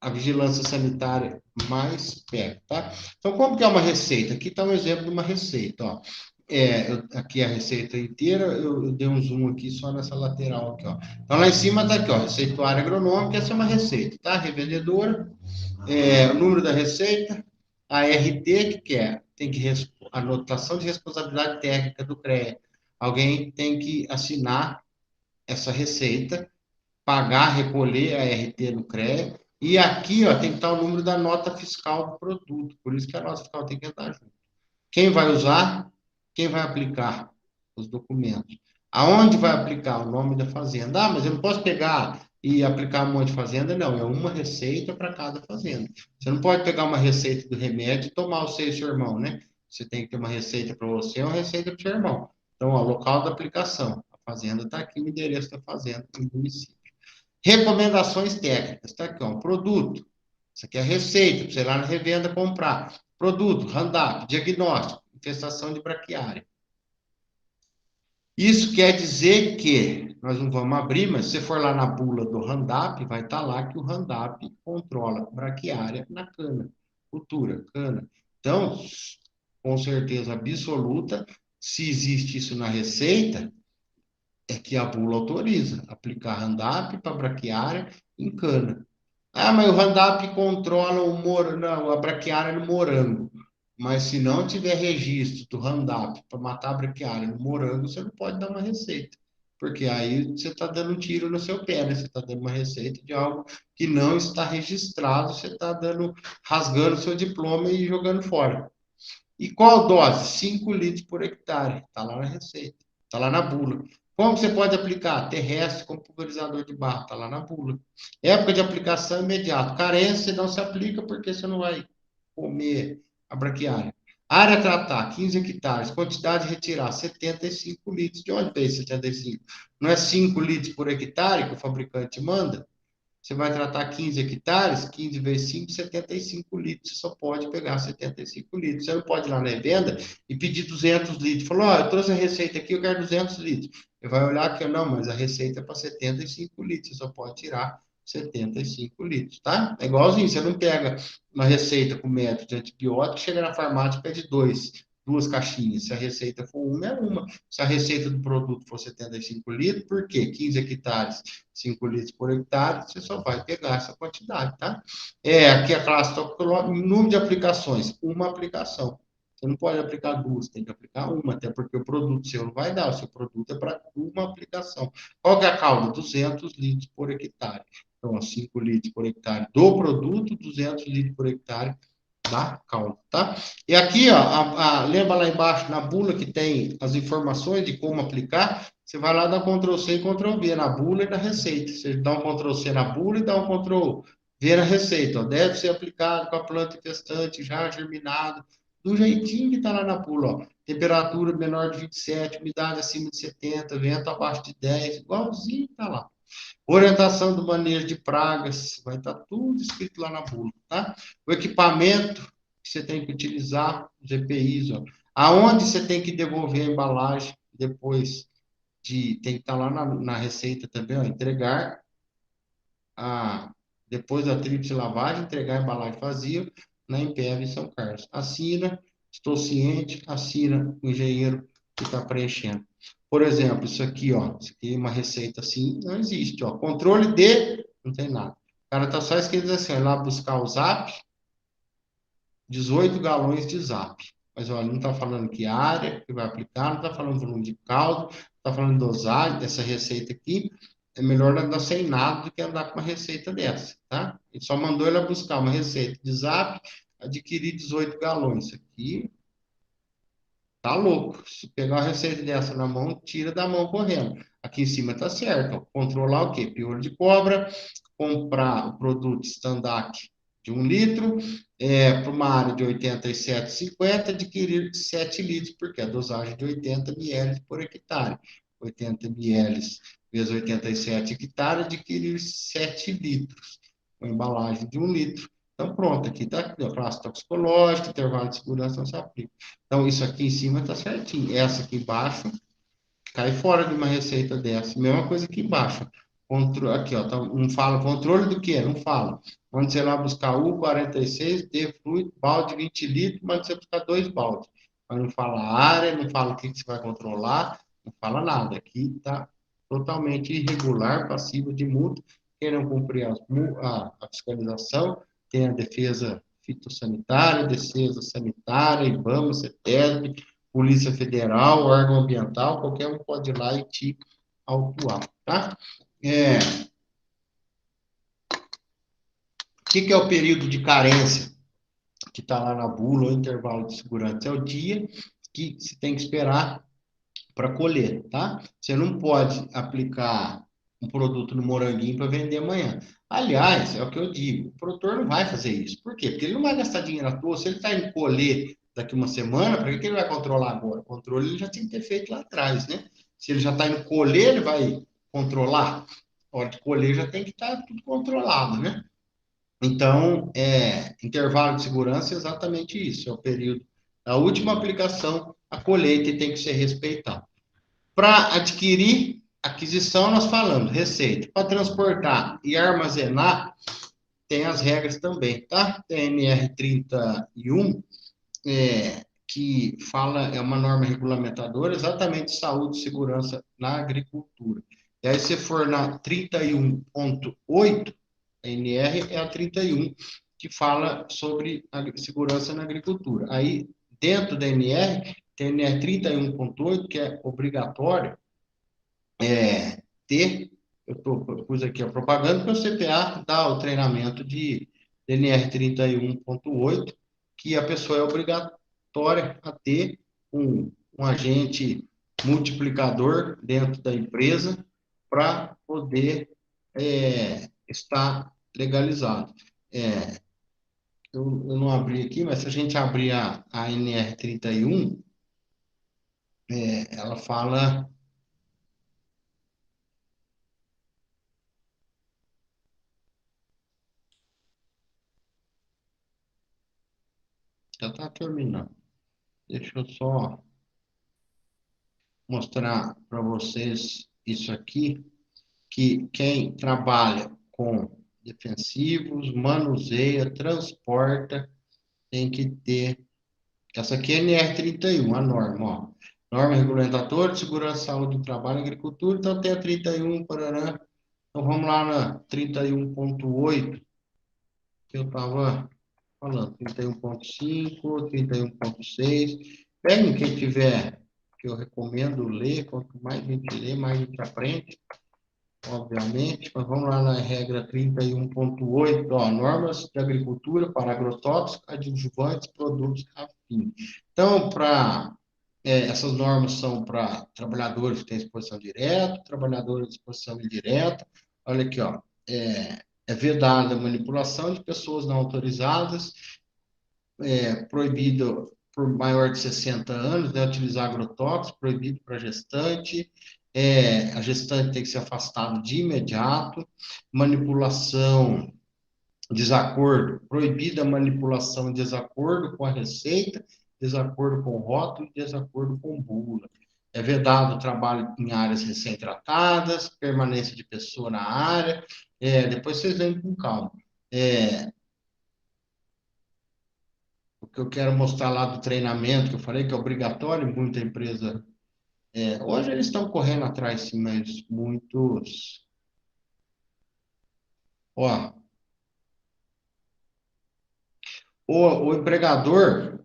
a vigilância sanitária mais pega, tá? Então, como que é uma receita? Aqui está um exemplo de uma receita, ó. Aqui a receita inteira, eu dei um zoom aqui só nessa lateral aqui, ó. Então, lá em cima está aqui, ó, receituário agronômico, essa é uma receita, tá? Revendedora, o número da receita, a RT, que é, tem que anotação de responsabilidade técnica do CREA. Alguém tem que assinar essa receita, pagar, recolher a RT no CREA, e aqui, ó, tem que estar o número da nota fiscal do produto, por isso que a nota fiscal tem que estar junto. Quem vai usar, quem vai aplicar os documentos. Aonde vai aplicar? O nome da fazenda. Ah, mas eu não posso pegar e aplicar um monte de fazenda? Não, é uma receita para cada fazenda. Você não pode pegar uma receita do remédio e tomar o seu irmão, né? Você tem que ter uma receita para você e uma receita para o seu irmão. Então, ó, local da aplicação. A fazenda está aqui, o endereço da fazenda, no município. Recomendações técnicas. Está aqui, ó, um produto. Isso aqui é a receita, para você ir lá na revenda comprar. Produto, Roundup, diagnóstico, infestação de braquiária. Isso quer dizer que, nós não vamos abrir, mas se você for lá na bula do Roundup, vai estar lá que o Roundup controla a braquiária na cana, cultura, cana. Então, com certeza absoluta, se existe isso na receita, é que a bula autoriza aplicar Roundup para braquiária em cana. Ah, mas o Roundup controla não, a braquiária no morango. Mas se não tiver registro do Roundup para matar a braquiária no morango, você não pode dar uma receita. Porque aí você está dando um tiro no seu pé, né? Você está dando uma receita de algo que não está registrado, você está rasgando seu diploma e jogando fora. E qual dose? 5 litros por hectare. Está lá na receita. Está lá na bula. Como você pode aplicar? Terrestre com pulverizador de barro. Está lá na bula. Época de aplicação imediata. Carência não se aplica porque você não vai comer a braquiária. Área a tratar, 15 hectares. Quantidade de retirar, 75 litros. De onde veio 75? Não é 5 litros por hectare que o fabricante manda? Você vai tratar 15 hectares, 15 vezes 5, 75 litros. Você só pode pegar 75 litros. Você não pode ir lá na revenda e pedir 200 litros. Falou, ó, eu trouxe a receita aqui, eu quero 200 litros. Ele vai olhar aqui, não, mas a receita é para 75 litros. Você só pode tirar 75 litros, tá? É igualzinho, você não pega uma receita com método de antibiótico, chega na farmácia e pede duas caixinhas. Se a receita for uma, é uma. Se a receita do produto for 75 litros, por quê? 15 hectares, 5 litros por hectare, você só vai pegar essa quantidade, tá? Aqui a classe toxicológica, número de aplicações, uma aplicação. Você não pode aplicar duas, tem que aplicar uma, até porque o produto seu não vai dar, o seu produto é para uma aplicação. Qual que é a cauda? 200 litros por hectare. Então, 5 litros por hectare do produto, 200 litros por hectare da cauda, tá? E aqui, ó, lembra lá embaixo na bula que tem as informações de como aplicar? Você vai lá dar Ctrl+C e Ctrl+V na bula e na receita. Você dá um Ctrl+C na bula e dá um Ctrl+V na receita. Ó. Deve ser aplicado com a planta infestante já germinado, do jeitinho que está lá na bula. Ó. Temperatura menor de 27, umidade acima de 70, vento abaixo de 10, igualzinho está lá. Orientação do manejo de pragas, vai estar tudo escrito lá na bula, tá? O equipamento que você tem que utilizar, os EPIs, ó. Aonde você tem que devolver a embalagem depois tem que estar lá na receita também, ó, entregar depois da tríplice lavagem, entregar a embalagem vazia na Empev em São Carlos. Assina, estou ciente, assina o engenheiro que está preenchendo. Por exemplo, isso aqui, ó, isso aqui é uma receita assim, não existe, ó, controle de, não tem nada. O cara tá só escrito assim, ó, lá buscar o zap, 18 galões de zap. Mas, olha, não está falando que área que vai aplicar, não está falando volume de caldo, está falando dosagem dessa receita aqui. É melhor andar sem nada do que andar com uma receita dessa, tá? Ele só mandou ela buscar uma receita de zap, adquirir 18 galões. Isso aqui tá louco. Se pegar uma receita dessa na mão, tira da mão correndo. Aqui em cima tá certo. Ó. Controlar o quê? Piolho de cobra, comprar o produto standard de 1 litro, para uma área de 87,50, adquirir 7 litros, porque a dosagem de 80 ml por hectare. 80 ml vezes 87 hectares, adquirir 7 litros. Uma embalagem de 1 litro. Então, pronto, aqui está a classe toxicológica, intervalo de segurança não se aplica. Então, isso aqui em cima está certinho. Essa aqui embaixo cai fora de uma receita dessa. Mesma coisa aqui embaixo. Aqui, ó, não fala controle do que? Não fala. Onde você lá buscar U46, D fluido, balde 20 litros, mas você buscar 2 baldes. Mas não fala área, não fala o que você vai controlar, não fala nada. Aqui está totalmente irregular, passivo de multa. Quem não cumprir a fiscalização, tem a defesa fitossanitária, defesa sanitária, IBAMA, CETESB, Polícia Federal, órgão ambiental, qualquer um pode ir lá e te autuar, tá? O que é o período de carência que está lá na bula, o intervalo de segurança? É o dia que se tem que esperar para colher, tá? Você não pode aplicar um produto no moranguinho para vender amanhã. Aliás, é o que eu digo, o produtor não vai fazer isso. Por quê? Porque ele não vai gastar dinheiro à toa. Se ele está indo colher daqui uma semana, para que ele vai controlar agora? O controle ele já tinha que ter feito lá atrás, né? Se ele já está indo colher, ele vai controlar. A hora de colher já tem que estar tudo controlado, né? Então, intervalo de segurança é exatamente isso, é o período da última aplicação, a colheita tem que ser respeitada. Para adquirir, aquisição, nós falamos, receita. Para transportar e armazenar, tem as regras também, tá? TNR 31, que fala, é uma norma regulamentadora exatamente de saúde e segurança na agricultura. E aí, se for na 31.8, a NR é a 31, que fala sobre a segurança na agricultura. Aí, dentro da NR, tem a NR 31.8, que é obrigatório ter, pus aqui a propaganda, que o CPA dá o treinamento de NR 31.8, que a pessoa é obrigatória a ter um agente multiplicador dentro da empresa para poder estar legalizado. Eu não abri aqui, mas se a gente abrir a NR 31, ela fala. Já está terminando. Deixa eu só mostrar para vocês isso aqui, que quem trabalha com defensivos, manuseia, transporta, tem que ter. Essa aqui é NR 31, a norma, ó. Norma regulamentadora de segurança, saúde do trabalho e agricultura, então tem a 31, parará. Então vamos lá na 31.8, que eu estava falando, 31.5, 31.6. Pegue quem tiver, que eu recomendo ler, quanto mais a gente lê, mais a gente aprende, obviamente. Mas vamos lá na regra 31.8, ó, normas de agricultura para agrotóxicos, adjuvantes, produtos afins. Então, essas normas são para trabalhadores que têm exposição direta, trabalhadores de exposição indireta. Olha aqui, ó, é vedada a manipulação de pessoas não autorizadas, proibido por maior de 60 anos, né, utilizar agrotóxicos, proibido para gestante, a gestante tem que ser afastada de imediato, manipulação, desacordo, proibida a manipulação em desacordo com a receita, desacordo com o rótulo, desacordo com bula. É vedado o trabalho em áreas recém-tratadas, permanência de pessoa na área, depois vocês vêm com calma. O que eu quero mostrar lá do treinamento, que eu falei que é obrigatório, muita empresa. Hoje eles estão correndo atrás, sim, mas muitos. Ó, o empregador,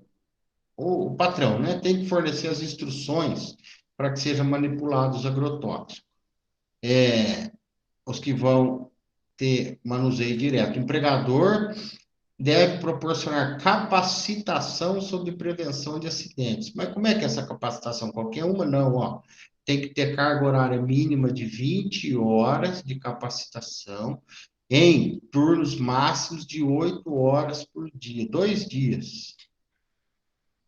o patrão, né, tem que fornecer as instruções para que sejam manipulados os agrotóxicos. Os que vão ter manuseio direto. O empregador deve proporcionar capacitação sobre prevenção de acidentes. Mas como é que é essa capacitação? Qualquer uma? Não, ó. Tem que ter carga horária mínima de 20 horas de capacitação em turnos máximos de 8 horas por dia, 2 dias.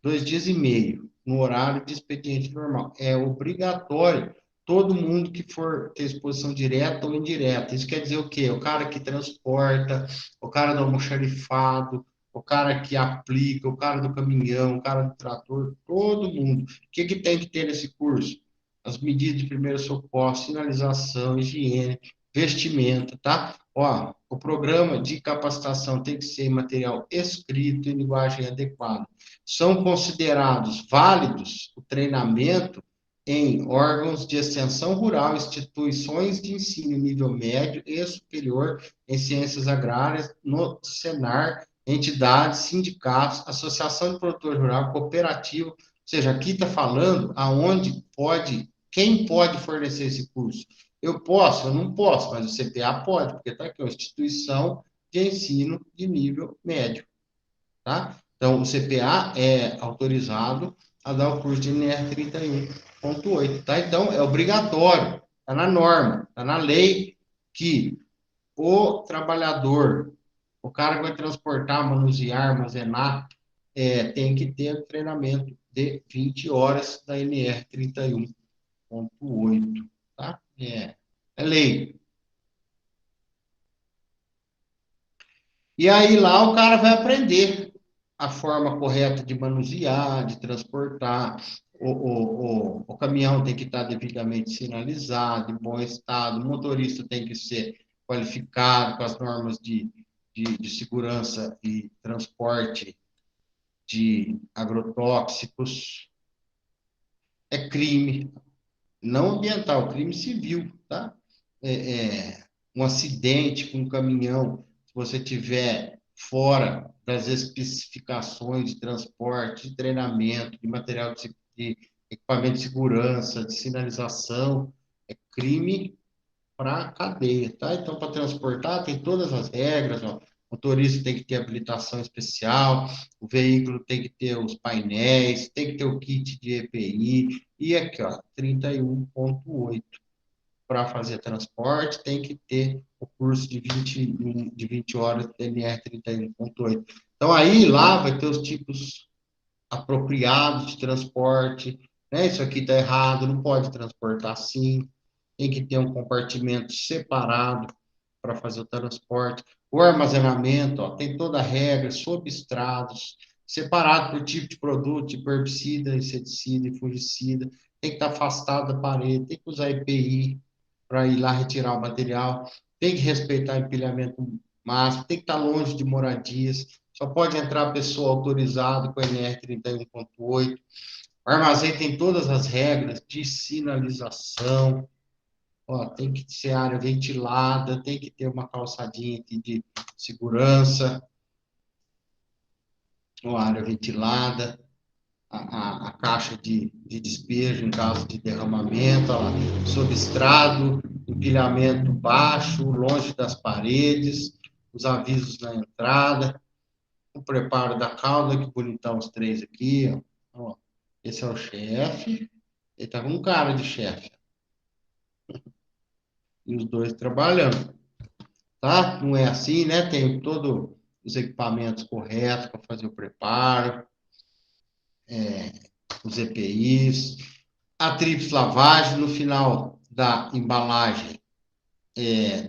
2 dias e meio, no horário de expediente normal. É obrigatório todo mundo que for ter exposição direta ou indireta. Isso quer dizer o quê? O cara que transporta, o cara do almoxarifado, o cara que aplica, o cara do caminhão, o cara do trator, todo mundo. O que tem que ter nesse curso? As medidas de primeiro socorro, sinalização, higiene, vestimenta, tá? Ó, o programa de capacitação tem que ser em material escrito em linguagem adequada. São considerados válidos o treinamento em órgãos de extensão rural, instituições de ensino nível médio e superior em ciências agrárias, no Senar, entidades, sindicatos, associação de produtor rural, cooperativa, ou seja, aqui está falando aonde pode, quem pode fornecer esse curso. Eu posso, eu não posso, mas o CPA pode, porque está aqui, uma instituição de ensino de nível médio, tá? Então, o CPA é autorizado a dar o curso de NR 31.8, tá? Então, é obrigatório, está na norma, está na lei, que o trabalhador, o cara que vai transportar, manusear, armazenar, tem que ter treinamento de 20 horas da NR 31.8, tá? É lei. E aí lá o cara vai aprender a forma correta de manusear, de transportar. O caminhão tem que estar devidamente sinalizado, em bom estado, o motorista tem que ser qualificado com as normas de segurança e transporte de agrotóxicos. É crime, não ambiental, crime civil, tá? Um acidente com um caminhão, se você tiver fora das especificações de transporte, de treinamento, de material de equipamento de segurança, de sinalização, é crime para cadeia, tá? Então, para transportar, tem todas as regras, ó. O motorista tem que ter habilitação especial, o veículo tem que ter os painéis, tem que ter o kit de EPI, e aqui, ó, 31.8. Para fazer transporte, tem que ter o curso de 20 horas TNR 31.8. Então, aí, lá vai ter os tipos apropriados de transporte, né? Isso aqui está errado, não pode transportar assim, tem que ter um compartimento separado para fazer o transporte. O armazenamento, ó, tem toda a regra, sob estrados, separado por tipo de produto, tipo herbicida, inseticida e fungicida, tem que estar afastado da parede, tem que usar EPI para ir lá retirar o material, tem que respeitar o empilhamento máximo, tem que estar longe de moradias, só pode entrar pessoa autorizada com NR 31.8. O armazém tem todas as regras de sinalização, ó, tem que ser área ventilada, tem que ter uma calçadinha aqui de segurança, uma área ventilada, a caixa de despejo em caso de derramamento, ó, sob estrado, empilhamento baixo, longe das paredes, os avisos na entrada, o preparo da cauda, que bonitão os três aqui, ó. Esse é o chefe, ele tá com um cara de chefe, e os dois trabalhando, tá? Não é assim, né? Tem todos os equipamentos corretos para fazer o preparo, os EPIs, a tríplice lavagem no final da embalagem,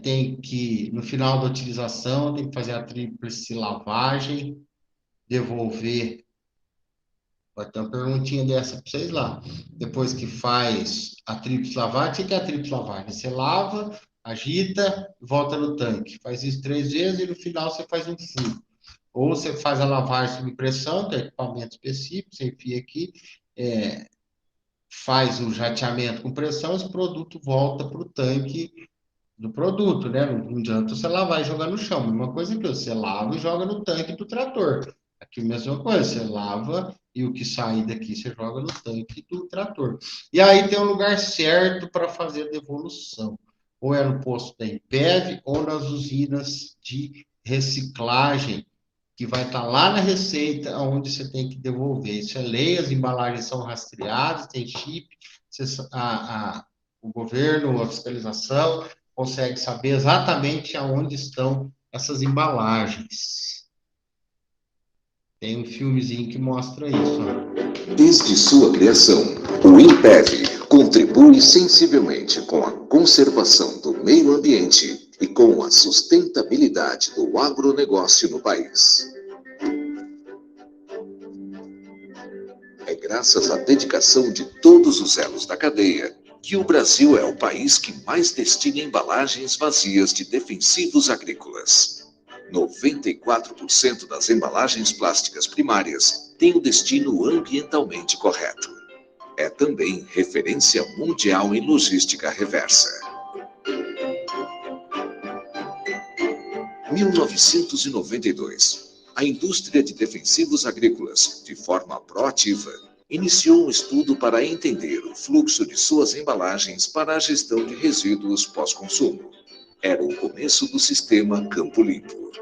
tem que, no final da utilização, tem que fazer a tríplice lavagem, devolver. Vai ter uma perguntinha dessa para vocês lá. Depois que faz a tríplice lavagem, o que é a tríplice lavagem? Você lava, agita, volta no tanque. Faz isso 3 vezes e no final você faz um furo. Ou você faz a lavagem sob pressão, que é equipamento específico, você enfia aqui, faz o jateamento com pressão, esse produto volta para o tanque do produto, né? Não adianta você lavar e jogar no chão. A mesma coisa que você lava e joga no tanque do trator. Aqui a mesma coisa, você lava e o que sair daqui você joga no tanque do trator. E aí tem um lugar certo para fazer a devolução. Ou é no posto da Impev ou nas usinas de reciclagem, que vai estar lá na receita onde você tem que devolver. Isso é lei, as embalagens são rastreadas, tem chip, o governo, a fiscalização, consegue saber exatamente aonde estão essas embalagens. Tem um filmezinho que mostra isso. Ó. Desde sua criação, o INPEV contribui sensivelmente com a conservação do meio ambiente e com a sustentabilidade do agronegócio no país. É graças à dedicação de todos os elos da cadeia que o Brasil é o país que mais destina embalagens vazias de defensivos agrícolas. 94% das embalagens plásticas primárias têm o destino ambientalmente correto. É também referência mundial em logística reversa. 1992. A indústria de defensivos agrícolas, de forma proativa, iniciou um estudo para entender o fluxo de suas embalagens para a gestão de resíduos pós-consumo. Era o começo do sistema Campo Limpo.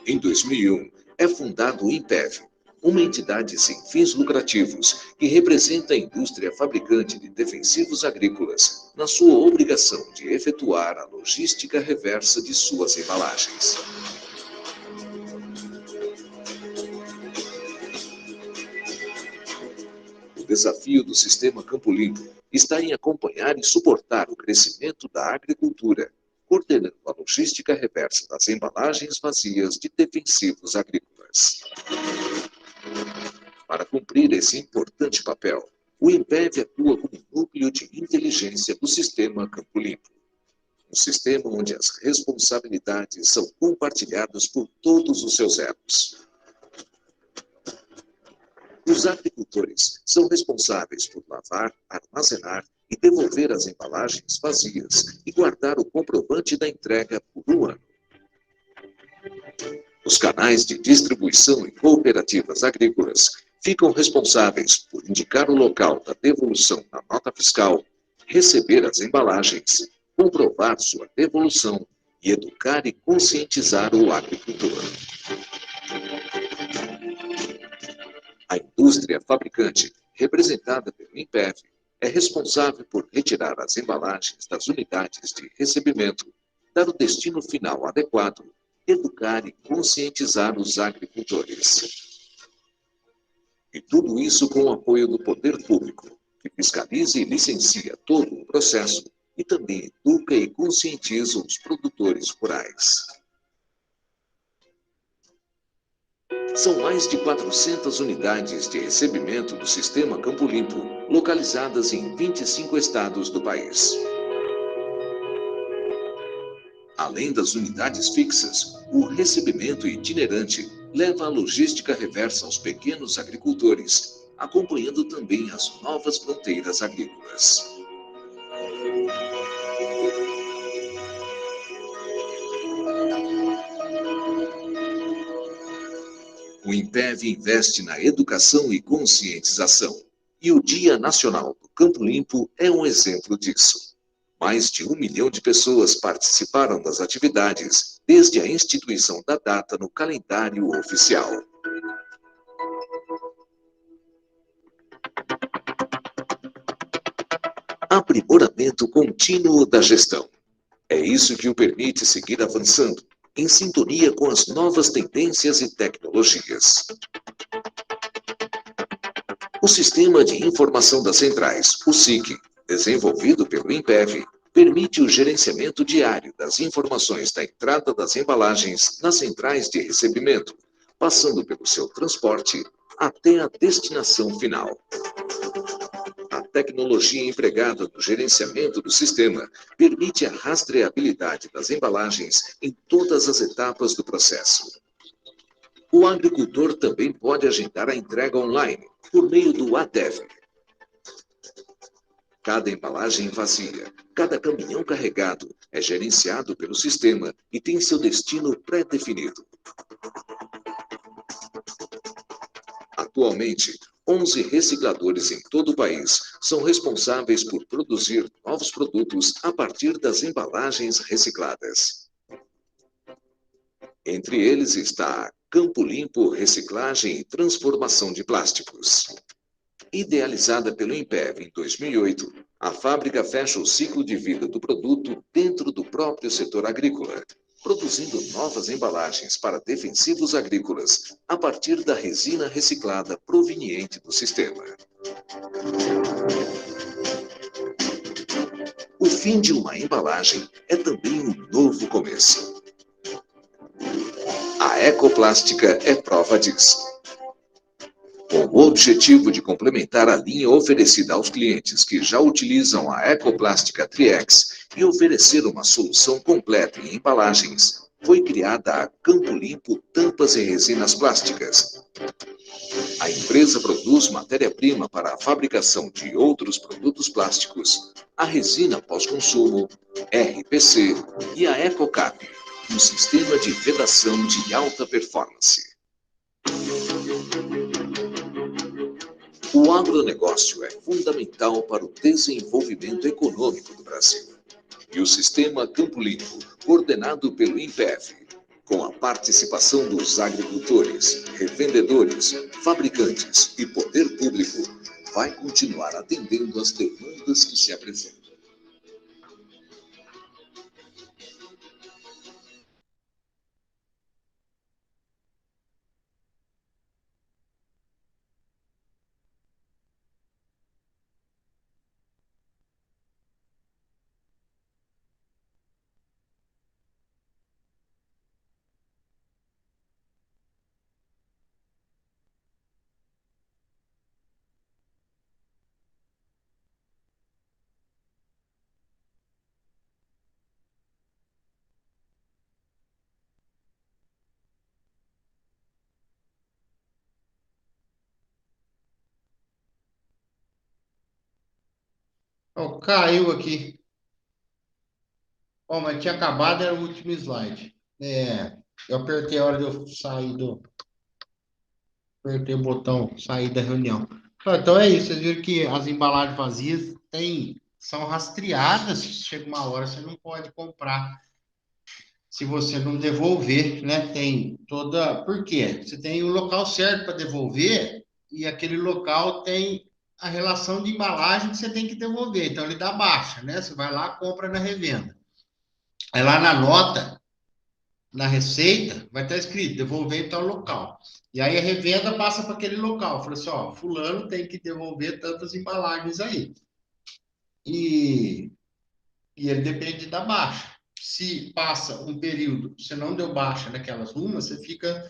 Em 2001, é fundado o INPEV, uma entidade sem fins lucrativos que representa a indústria fabricante de defensivos agrícolas na sua obrigação de efetuar a logística reversa de suas embalagens. O desafio do sistema Campo Limpo está em acompanhar e suportar o crescimento da agricultura, coordenando a logística reversa das embalagens vazias de defensivos agrícolas. Para cumprir esse importante papel, o INPEV atua como núcleo de inteligência do sistema Campo Limpo, um sistema onde as responsabilidades são compartilhadas por todos os seus elos. Os agricultores são responsáveis por lavar, armazenar e devolver as embalagens vazias e guardar o comprovante da entrega por um ano. Os canais de distribuição e cooperativas agrícolas ficam responsáveis por indicar o local da devolução na nota fiscal, receber as embalagens, comprovar sua devolução e educar e conscientizar o agricultor. A indústria fabricante, representada pelo INPEV, é responsável por retirar as embalagens das unidades de recebimento, dar o destino final adequado, educar e conscientizar os agricultores. E tudo isso com o apoio do poder público, que fiscaliza e licencia todo o processo e também educa e conscientiza os produtores rurais. São mais de 400 unidades de recebimento do Sistema Campo Limpo, localizadas em 25 estados do país. Além das unidades fixas, o recebimento itinerante leva a logística reversa aos pequenos agricultores, acompanhando também as novas fronteiras agrícolas. O INPEV investe na educação e conscientização, e o Dia Nacional do Campo Limpo é um exemplo disso. Mais de 1 milhão de pessoas participaram das atividades desde a instituição da data no calendário oficial. Aprimoramento contínuo da gestão. É isso que o permite seguir avançando, em sintonia com as novas tendências e tecnologias. O Sistema de Informação das Centrais, o SIC, desenvolvido pelo INPEV, permite o gerenciamento diário das informações da entrada das embalagens nas centrais de recebimento, passando pelo seu transporte até a destinação final. A tecnologia empregada no gerenciamento do sistema permite a rastreabilidade das embalagens em todas as etapas do processo. O agricultor também pode agendar a entrega online, por meio do ATEV. Cada embalagem vazia, cada caminhão carregado é gerenciado pelo sistema e tem seu destino pré-definido. Atualmente, 11 recicladores em todo o país são responsáveis por produzir novos produtos a partir das embalagens recicladas. Entre eles está a Campo Limpo Reciclagem e Transformação de Plásticos. Idealizada pelo INPEV em 2008, a fábrica fecha o ciclo de vida do produto dentro do próprio setor agrícola, produzindo novas embalagens para defensivos agrícolas a partir da resina reciclada proveniente do sistema. O fim de uma embalagem é também um novo começo. A ecoplástica é prova disso. Com o objetivo de complementar a linha oferecida aos clientes que já utilizam a ecoplástica Triex e oferecer uma solução completa em embalagens, foi criada a Campo Limpo Tampas e Resinas Plásticas. A empresa produz matéria-prima para a fabricação de outros produtos plásticos, a resina pós-consumo, RPC e a EcoCap, um sistema de vedação de alta performance. O agronegócio é fundamental para o desenvolvimento econômico do Brasil. E o sistema Campo Limpo, coordenado pelo INPEV, com a participação dos agricultores, revendedores, fabricantes e poder público, vai continuar atendendo às demandas que se apresentam. Oh, caiu aqui. Bom, mas tinha acabado, era o último slide. Eu apertei a hora de eu sair do. Apertei o botão sair da reunião. Então é isso, vocês viram que as embalagens vazias são rastreadas. Chega uma hora, você não pode comprar se você não devolver, né? Tem toda. Por quê? Você tem o local certo para devolver e aquele local tem a relação de embalagem que você tem que devolver. Então ele dá baixa, né? Você vai lá, compra na revenda. Aí lá na nota, na receita, vai estar escrito devolver em tal local. E aí a revenda passa para aquele local. Fala assim, ó, fulano tem que devolver tantas embalagens aí. E, e ele depende da baixa. Se passa um período, você não deu baixa naquelas rumas, você fica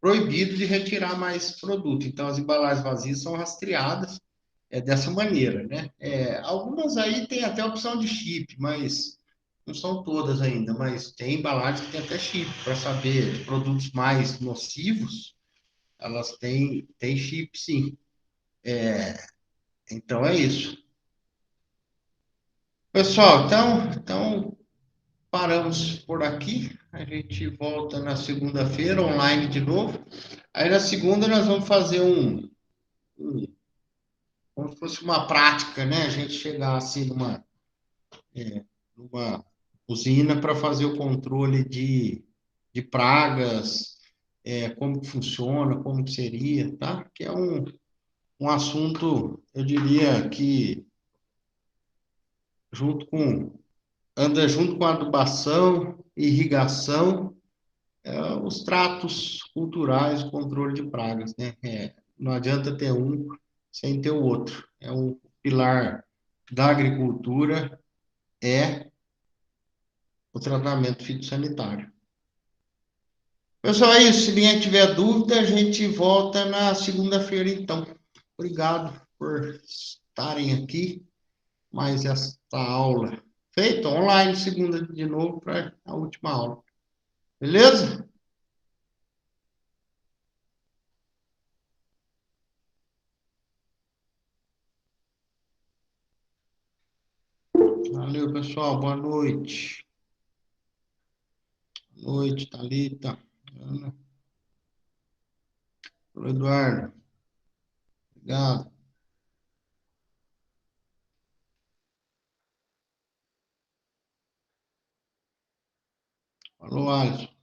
proibido de retirar mais produto. Então, as embalagens vazias são rastreadas dessa maneira, né? Algumas aí tem até opção de chip, mas não são todas ainda, mas tem embalagens que tem até chip, para saber de produtos mais nocivos, elas têm chip, sim. Então, é isso. Pessoal, então paramos por aqui. A gente volta na segunda-feira, online de novo. Aí na segunda nós vamos fazer como se fosse uma prática, né? A gente chegar assim numa usina para fazer o controle de pragas, como que funciona, como que seria, tá? Que é um assunto, eu diria que anda junto com a adubação, irrigação, os tratos culturais, controle de pragas, né? Não adianta ter um sem ter o outro. É um pilar da agricultura, é o tratamento fitossanitário. Pessoal, é isso. Se ninguém tiver dúvida, a gente volta na segunda-feira, então. Obrigado por estarem aqui. Mais esta aula feita online, segunda de novo, para a última aula. Beleza? Valeu, pessoal. Boa noite. Boa noite, Thalita, Ana, Eduardo. Obrigado. Falou, Alisson.